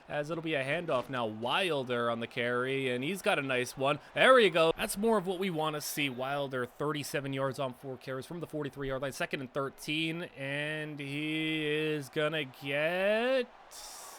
As it'll be a handoff now. Wilder on the carry, and he's got a nice one. There you go. That's more of what we want to see. Wilder, 37 yards on 4 carries from the 43-yard line. 2nd and 13, and he is going to get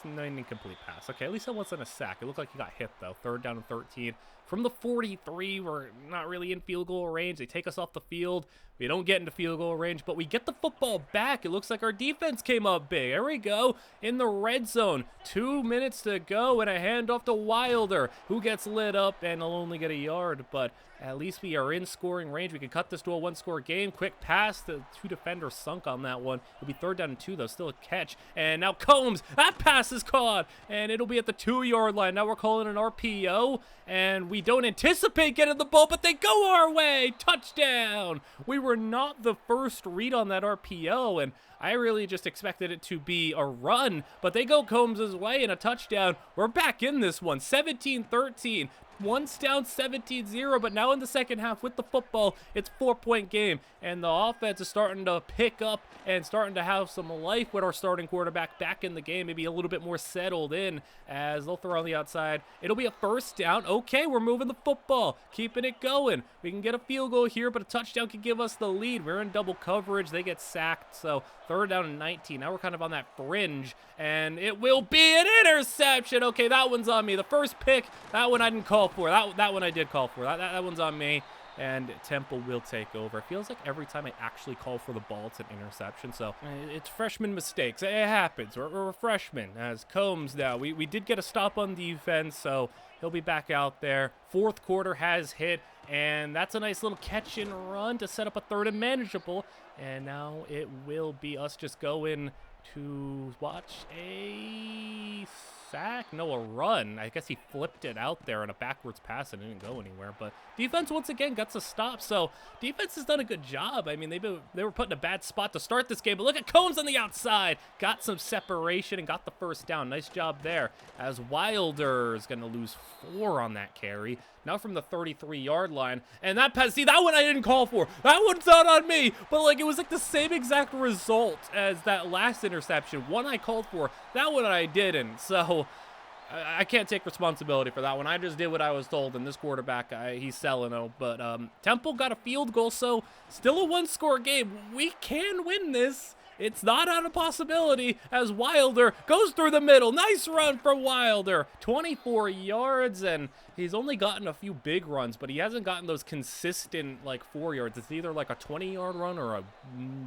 No, an incomplete pass. Okay, at least that wasn't a sack. It looked like he got hit, though. 3rd down and 13. From the 43, we're not really in field goal range. They take us off the field. We don't get into field goal range, but we get the football back. It looks like our defense came up big. There we go. In the red zone. 2 minutes to go, and a handoff to Wilder, who gets lit up, and will only get a yard, but at least we are in scoring range. We can cut this to a 1-score game. Quick pass. The 2 defenders sunk on that one. It'll be 3rd down and 2, though. Still a catch. And now Combs. That pass is caught. And it'll be at the 2-yard line. Now we're calling an RPO. And we don't anticipate getting the ball, but they go our way. Touchdown. We were not the first read on that RPO. And I really just expected it to be a run. But they go Combs' way and a touchdown. We're back in this one. 17-13. Once down 17-0, but now in the second half with the football, it's 4-point game, and the offense is starting to pick up and starting to have some life with our starting quarterback back in the game, maybe a little bit more settled in as they'll throw on the outside. It'll be a 1st down. Okay, we're moving the football, keeping it going. We can get a field goal here, but a touchdown can give us the lead. We're in double coverage. They get sacked, so 3rd down and 19. Now we're kind of on that fringe, and it will be an interception. Okay, that one's on me. The first pick, that one I didn't call for. That one I did call for. That one's on me, and Temple will take over. It feels like every time I actually call for the ball, it's an interception, so it's freshman mistakes. It happens. We're freshmen. As Combs now, we did get a stop on defense, so he'll be back out there. 4th quarter has hit, and that's a nice little catch and run to set up a 3rd and manageable, and now it will be us just going to watch a sack? No, a run. I guess he flipped it out there in a backwards pass and it didn't go anywhere. But defense, once again, got to stop. So defense has done a good job. I mean, they were put in a bad spot to start this game. But look at Combs on the outside. Got some separation and got the 1st down. Nice job there. As Wilder is going to lose 4 on that carry. Now from the 33-yard line. And that pass, see, that one I didn't call for. That one's not on me. But, like, it was like the same exact result as that last interception. One I called for. That one I didn't. So I can't take responsibility for that one. I just did what I was told. And this quarterback, he's selling it. But Temple got a field goal. So still a 1-score game. We can win this. It's not out of possibility as Wilder goes through the middle. Nice run from Wilder. 24 yards, and he's only gotten a few big runs, but he hasn't gotten those consistent, like, 4 yards. It's either like a 20-yard run or a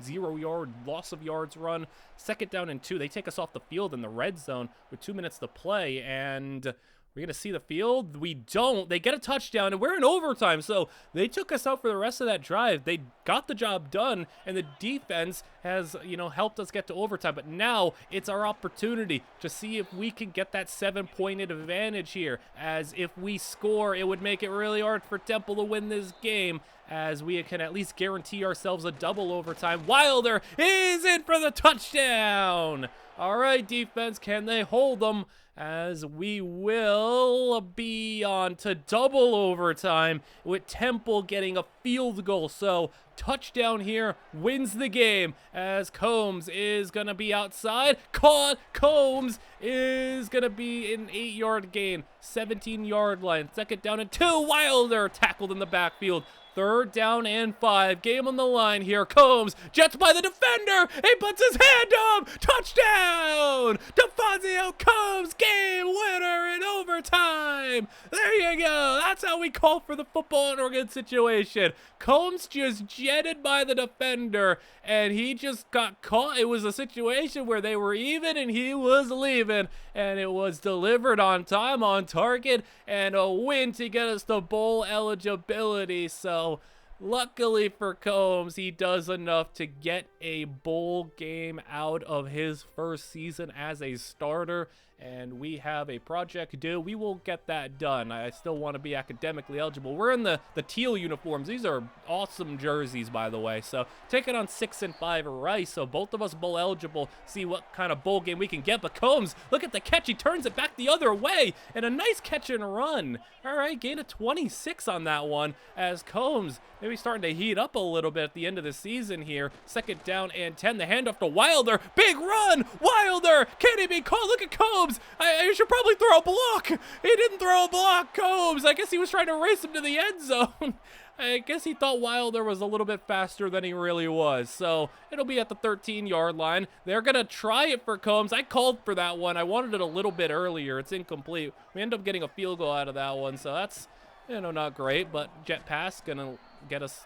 0-yard loss of yards run. 2nd down and 2. They take us off the field in the red zone with 2 minutes to play, and we're going to see the field. We don't. They get a touchdown, and we're in overtime. So they took us out for the rest of that drive. They got the job done, and the defense has, helped us get to overtime. But now it's our opportunity to see if we can get that 7-point advantage here. As if we score, it would make it really hard for Temple to win this game, as we can at least guarantee ourselves a double overtime. Wilder is in for the touchdown. All right, defense, can they hold them? As we will be on to double overtime with Temple getting a field goal. So touchdown here wins the game as Combs is going to be outside. Caught. Combs is going to be an 8-yard gain. 17-yard line. 2nd down and 2. Wilder tackled in the backfield. 3rd down and 5. Game on the line here. Combs jets by the defender. He puts his hand up. Touchdown. DeFazio Combs, game winner in overtime. There you go. That's how we call for the football in a good situation. Combs just jetted by the defender, and he just got caught. It was a situation where they were even, and he was leaving, and it was delivered on time, on target, and a win to get us to bowl eligibility. So luckily for Combs, he does enough to get a bowl game out of his first season as a starter, and we have a project due. We will get that done. I still want to be academically eligible. We're in the teal uniforms. These are awesome jerseys, by the way. So take it on 6 and 5 Rice. So both of us bowl eligible. See what kind of bowl game we can get. But Combs, look at the catch. He turns it back the other way. And a nice catch and run. All right, gain of 26 on that one as Combs maybe starting to heat up a little bit at the end of the season here. 2nd down and 10. The handoff to Wilder. Big run. Wilder. Can he be caught? Look at Combs. I should probably throw a block. He didn't throw a block, Combs. I guess he was trying to race him to the end zone. I guess he thought Wilder was a little bit faster than he really was. So it'll be at the 13-yard line. They're going to try it for Combs. I called for that one. I wanted it a little bit earlier. It's incomplete. We end up getting a field goal out of that one. So that's, not great. But jet pass going to get us,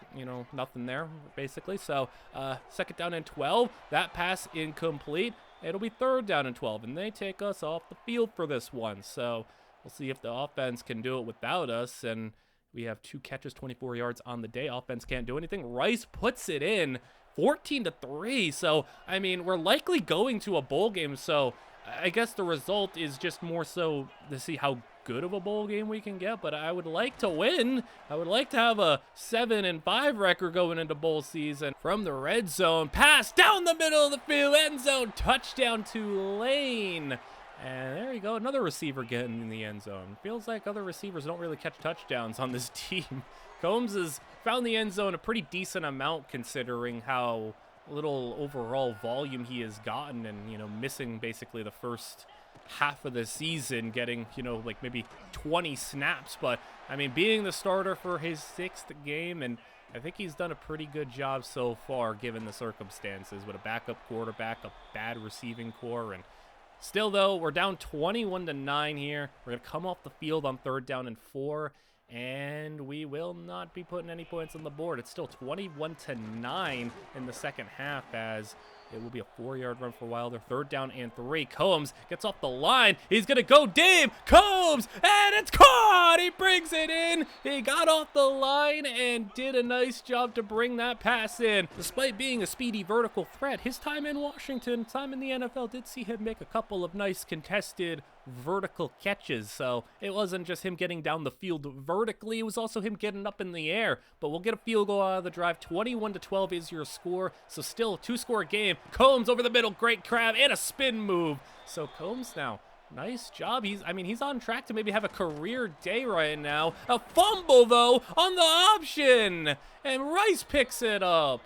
nothing there, basically. So second down and 12. That pass incomplete. It'll be third down and 12. And they take us off the field for this one. So we'll see if the offense can do it without us. And we have 2 catches, 24 yards on the day. Offense can't do anything. Rice puts it in 14-3. So, we're likely going to a bowl game. So, I guess the result is just more so to see how good of a bowl game we can get. But I would like to win. I would like to have a 7-5 record going into bowl season. From the red zone, pass down the middle of the field, end zone, touchdown Tulane. And there you go, another receiver getting in the end zone. Feels like other receivers don't really catch touchdowns on this team. Combs has found the end zone a pretty decent amount considering how little overall volume he has gotten and, missing basically the first half of the season, getting, like maybe 20 snaps. But, being the starter for his 6th game, and I think he's done a pretty good job so far given the circumstances with a backup quarterback, a bad receiving core, and still, though, we're down 21-9 here. We're going to come off the field on 3rd down and 4, and we will not be putting any points on the board. It's still 21-9 in the second half as it will be a 4-yard run for Wilder. 3rd down and 3. Combs gets off the line. He's going to go deep. Combs, and it's caught. He brings it in. He got off the line and did a nice job to bring that pass in. Despite being a speedy vertical threat, his time in Washington, time in the NFL, did see him make a couple of nice contested vertical catches. So it wasn't just him getting down the field vertically, it was also him getting up in the air. But we'll get a field goal out of the drive. 21-12 is your score, so still a 2-score game. Combs over the middle, great grab and a spin move. So Combs now, nice job. He's on track to maybe have a career day right now. A fumble though on the option, and Rice picks it up.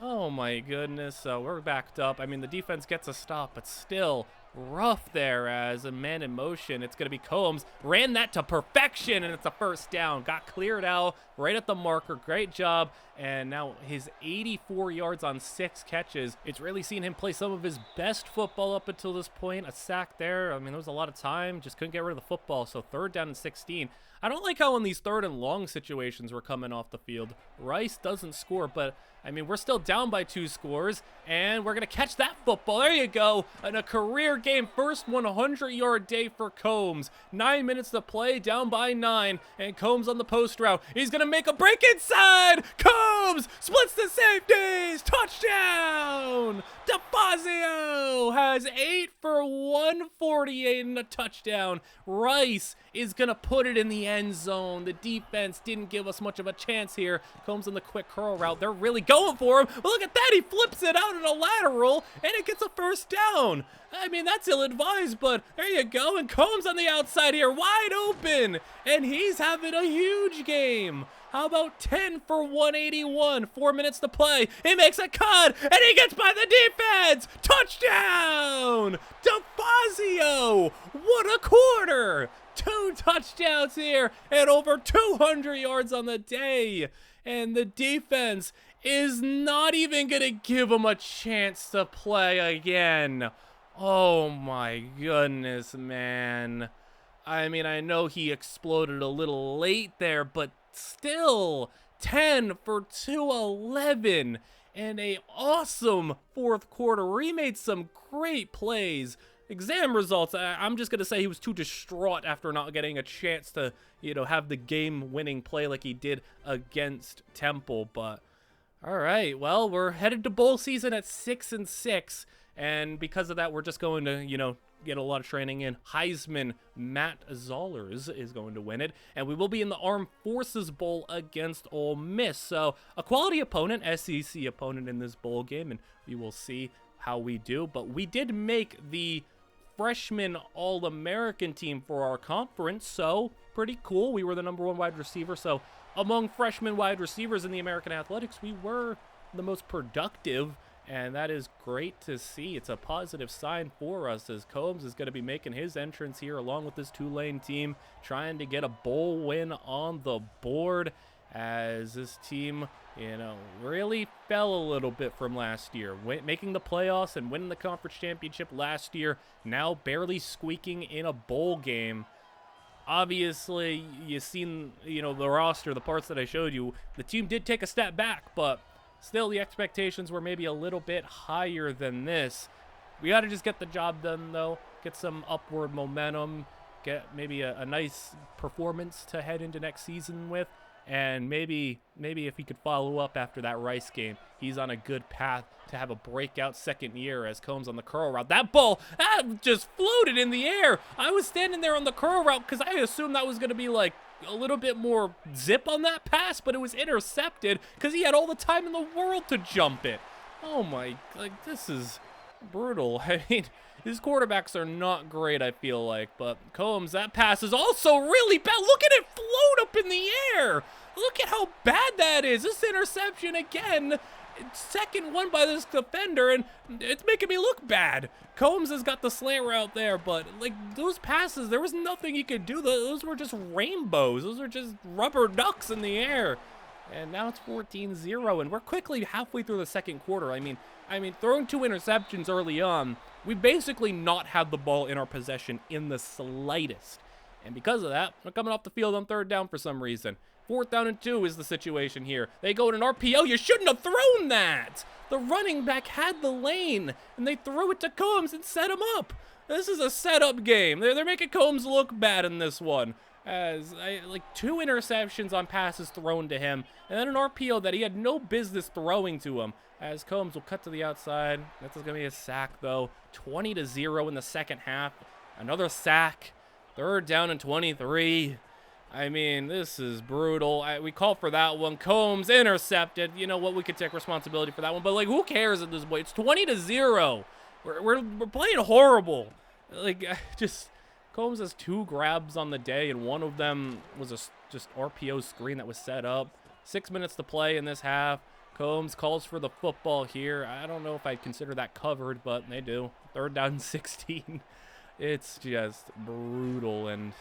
Oh my goodness, we're backed up. The defense gets a stop, but still rough there as a man in motion. It's going to be Combs. Ran that to perfection, and it's a first down. Got cleared out right at the marker. Great job. And now his 84 yards on 6 catches. It's really seen him play some of his best football up until this point. A sack there. There was a lot of time. Just couldn't get rid of the football. So 3rd down and 16. I don't like how in these 3rd and long situations we're coming off the field. Rice doesn't score, but we're still down by 2 scores, and we're going to catch that football. There you go. And a career game first 100-yard day for Combs. 9 minutes to play, down by 9, and Combs on the post route. He's going to make a break inside. Combs splits the safeties. Touchdown. DeFazio has 8 for 148 and a touchdown. Rice is going to put it in the end zone. The defense didn't give us much of a chance here. Combs on the quick curl route. They're really going for him. But look at that. He flips it out in a lateral, and it gets a first down. That's ill-advised, but there you go. And Combs on the outside here, wide open. And he's having a huge game. How about 10 for 181? 4 minutes to play. He makes a cut, and he gets by the defense. Touchdown! DeFazio! What a quarter! 2 touchdowns here, and over 200 yards on the day. And the defense is not even going to give him a chance to play again. Oh my goodness, man. I know he exploded a little late there, but still 10 for 211 and a awesome 4th quarter. He made some great plays. Exam results, I'm just going to say he was too distraught after not getting a chance to, have the game-winning play like he did against Temple. But, all right, well, we're headed to bowl season at 6-6, and because of that, we're just going to, get a lot of training in. Heisman Matt Zollers is going to win it, and we will be in the Armed Forces Bowl against Ole Miss. So, a quality opponent, SEC opponent in this bowl game, and we will see how we do. But we did make the freshman All-American team for our conference, so pretty cool. We were the #1 wide receiver, so among freshman wide receivers in the American Athletics, we were the most productive, and that is great to see. It's a positive sign for us as Combs is going to be making his entrance here along with this Tulane team, trying to get a bowl win on the board. as this team, really fell a little bit from last year. Making the playoffs and winning the conference championship last year, now barely squeaking in a bowl game. Obviously, you've seen, the roster, the parts that I showed you. The team did take a step back, but still the expectations were maybe a little bit higher than this. We got to just get the job done, though. Get some upward momentum. Get maybe a nice performance to head into next season with. And maybe if he could follow up after that Rice game, he's on a good path to have a breakout second year as Combs on the curl route. That ball, just floated in the air. I was standing there on the curl route because I assumed that was going to be like a little bit more zip on that pass, but it was intercepted because he had all the time in the world to jump it. Oh my, this is brutal. I mean, his quarterbacks are not great, I feel like, but Combs, that pass is also really bad. Look at it float up in the air. Look at how bad that is. This interception again, second one by this defender, and it's making me look bad. Combs has got the slant route there, but those passes, there was nothing he could do. Those were just rainbows. Those are just rubber ducks in the air. And now it's 14-0, and we're quickly halfway through the second quarter. I mean, throwing 2 interceptions early on, we basically not had the ball in our possession in the slightest. And because of that, we're coming off the field on 3rd down for some reason. 4th down and 2 is the situation here. They go in an RPO. You shouldn't have thrown that. The running back had the lane, and they threw it to Combs and set him up. This is a setup game. They're making Combs look bad in this one. As 2 interceptions on passes thrown to him, and then an RPO that he had no business throwing to him. As Combs will cut to the outside. That's going to be a sack, though. 20-0 in the second half. Another sack. 3rd down and 23. I mean, this is brutal. We call for that one. Combs intercepted. You know what? We could take responsibility for that one. But, who cares at this point? It's 20-0. We're playing horrible. Combs has 2 grabs on the day, and one of them was a just RPO screen that was set up. 6 minutes to play in this half. Combs calls for the football here. I don't know if I'd consider that covered, but they do. 3rd down and 16. It's just brutal, and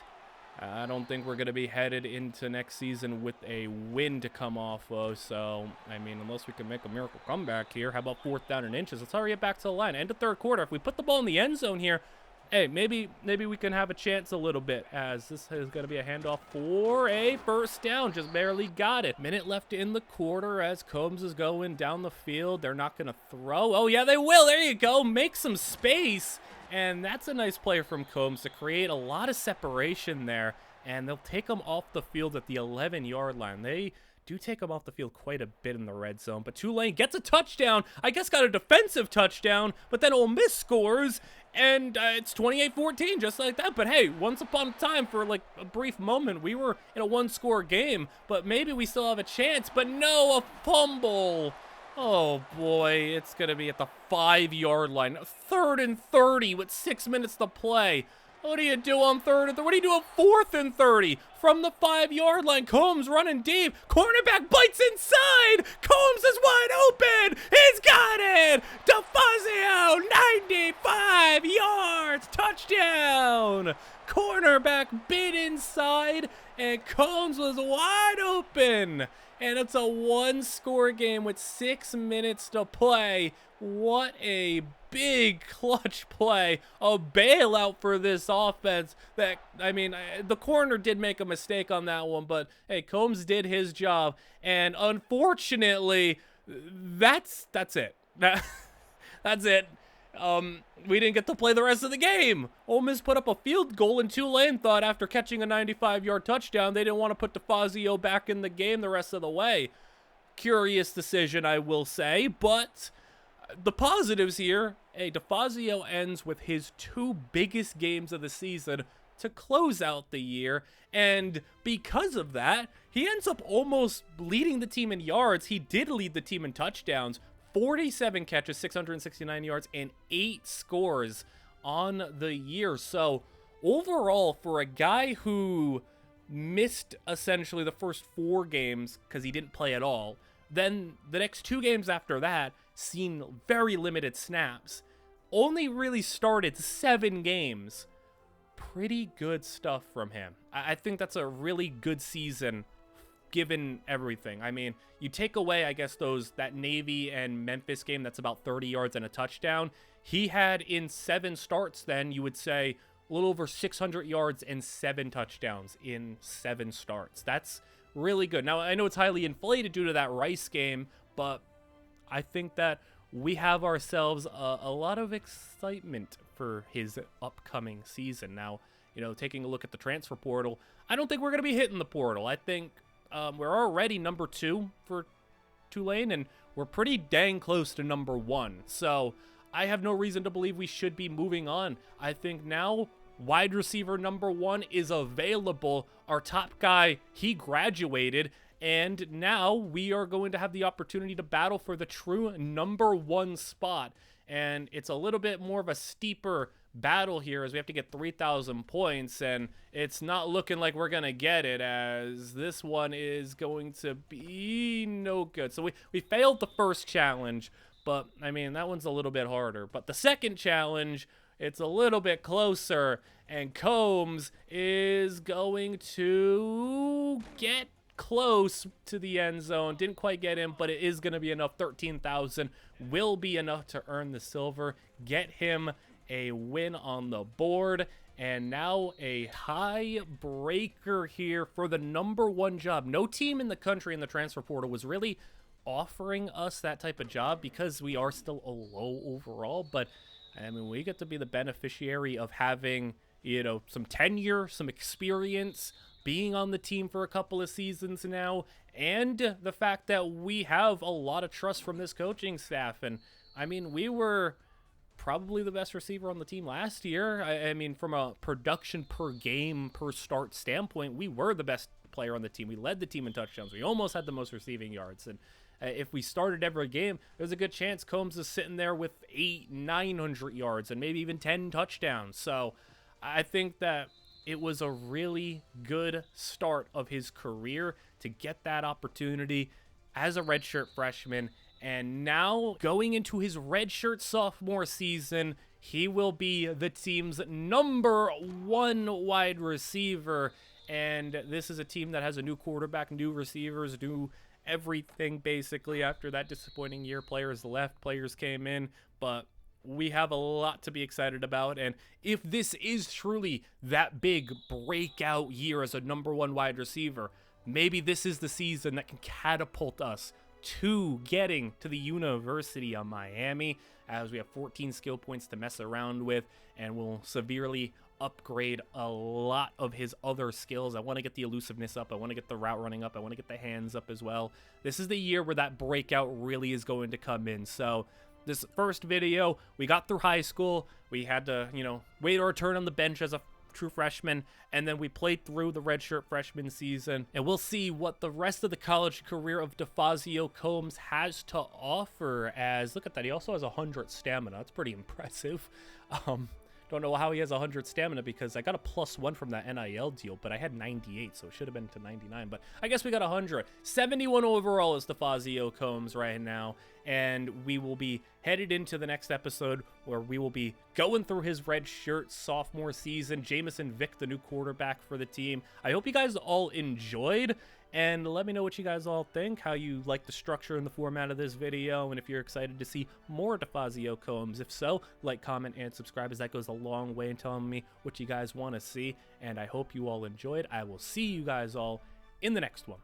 I don't think we're going to be headed into next season with a win to come off of. So, unless we can make a miracle comeback here. How about 4th down and inches? Let's hurry it back to the line. End of 3rd quarter. If we put the ball in the end zone here, hey, maybe we can have a chance a little bit, as this is going to be a handoff for a 1st down. Just barely got it. Minute left in the quarter as Combs is going down the field. They're not going to throw. Oh, yeah, they will. There you go. Make some space. And that's a nice play from Combs to create a lot of separation there. And they'll take him off the field at the 11-yard line. They do take him off the field quite a bit in the red zone. But Tulane gets a touchdown. I guess got a defensive touchdown. But then Ole Miss scores. And it's 28-14, just like that. But hey, once upon a time, for a brief moment, we were in a 1-score game. But maybe we still have a chance. But no, a fumble. Oh boy, it's going to be at the 5-yard line. 3rd and 30 with 6 minutes to play. What do you do on 3rd and 30? What do you do on 4th and 30? From the 5-yard line, Combs running deep. Cornerback bites inside. Combs is wide open. He's got it. DeFazio, 95 yards. Touchdown. Cornerback bit inside, and Combs was wide open. And it's a 1-score game with 6 minutes to play. What a big clutch play, a bailout for this offense. The corner did make a mistake on that one, but hey, Combs did his job, and unfortunately, that's it. That's it. We didn't get to play the rest of the game. Ole Miss put up a field goal, and Tulane thought after catching a 95-yard touchdown, they didn't want to put DeFazio back in the game the rest of the way. Curious decision, I will say, but the positives here, hey, DeFazio ends with his 2 biggest games of the season to close out the year, and because of that, he ends up almost leading the team in yards. He did lead the team in touchdowns. 47 catches, 669 yards, and 8 scores on the year. So overall, for a guy who missed essentially the first 4 games because he didn't play at all, then the next 2 games after that seen very limited snaps, only really started 7 games. Pretty good stuff from him. I think that's a really good season given everything. I mean, you take away, I guess, that Navy and Memphis game that's about 30 yards and a touchdown. He had in 7 starts, then you would say a little over 600 yards and 7 touchdowns in 7 starts. That's really good. Now, I know it's highly inflated due to that Rice game, but I think that we have ourselves a lot of excitement for his upcoming season. Now, you know, taking a look at the transfer portal, I don't think we're going to be hitting the portal. I think we're already number 2 for Tulane, and we're pretty dang close to number 1. So I have no reason to believe we should be moving on. I think now wide receiver number 1 is available. Our top guy, he graduated, and now we are going to have the opportunity to battle for the true number 1 spot. And it's a little bit more of a steeper battle here as we have to get 3,000 points, and it's not looking like we're going to get it, as this one is going to be no good. So we failed the first challenge, but I mean, that one's a little bit harder. But the second challenge, it's a little bit closer, and Combs is going to get close to the end zone. Didn't quite get in, but it is going to be enough. 13,000 will be enough to earn the silver, get him a win on the board, and now a high breaker here for the number 1 job. No team in the country in the transfer portal was really offering us that type of job because we are still a low overall, but I mean, we get to be the beneficiary of having, you know, some tenure, some experience, being on the team for a couple of seasons now, and the fact that we have a lot of trust from this coaching staff. And I mean, we were probably the best receiver on the team last year. I mean, from a production per game, per start standpoint, we were the best player on the team. We led the team in touchdowns. We almost had the most receiving yards. And if we started every game, there's a good chance Combs is sitting there with 800-900 yards and maybe even 10 touchdowns. So I think that it was a really good start of his career to get that opportunity as a redshirt freshman. And now going into his redshirt sophomore season, he will be the team's number 1 wide receiver. And this is a team that has a new quarterback, new receivers, new everything basically. After that disappointing year, players left, players came in, but we have a lot to be excited about. And if this is truly that big breakout year as a number 1 wide receiver, maybe this is the season that can catapult us to getting to the University of Miami, as we have 14 skill points to mess around with, and will severely upgrade a lot of his other skills. I want to get the elusiveness up. I want to get the route running up. I want to get the hands up as well. This is the year where that breakout really is going to come in. So this first video, we got through high school. We had to, you know, wait our turn on the bench as a true freshman, and then we played through the redshirt freshman season, and we'll see what the rest of the college career of DeFazio Combs has to offer. As look at that, he also has 100 stamina. That's pretty impressive. Don't know how he has 100 stamina because I got a +1 from that NIL deal, but I had 98, so it should have been to 99. But I guess we got 100. 71 overall is DeFazio Combs right now, and we will be headed into the next episode where we will be going through his red shirt sophomore season. Jamison Vick, the new quarterback for the team. I hope you guys all enjoyed, and let me know what you guys all think, how you like the structure and the format of this video, and if you're excited to see more DeFazio Combs. If so, like, comment, and subscribe, as that goes a long way in telling me what you guys want to see, and I hope you all enjoyed. I will see you guys all in the next one.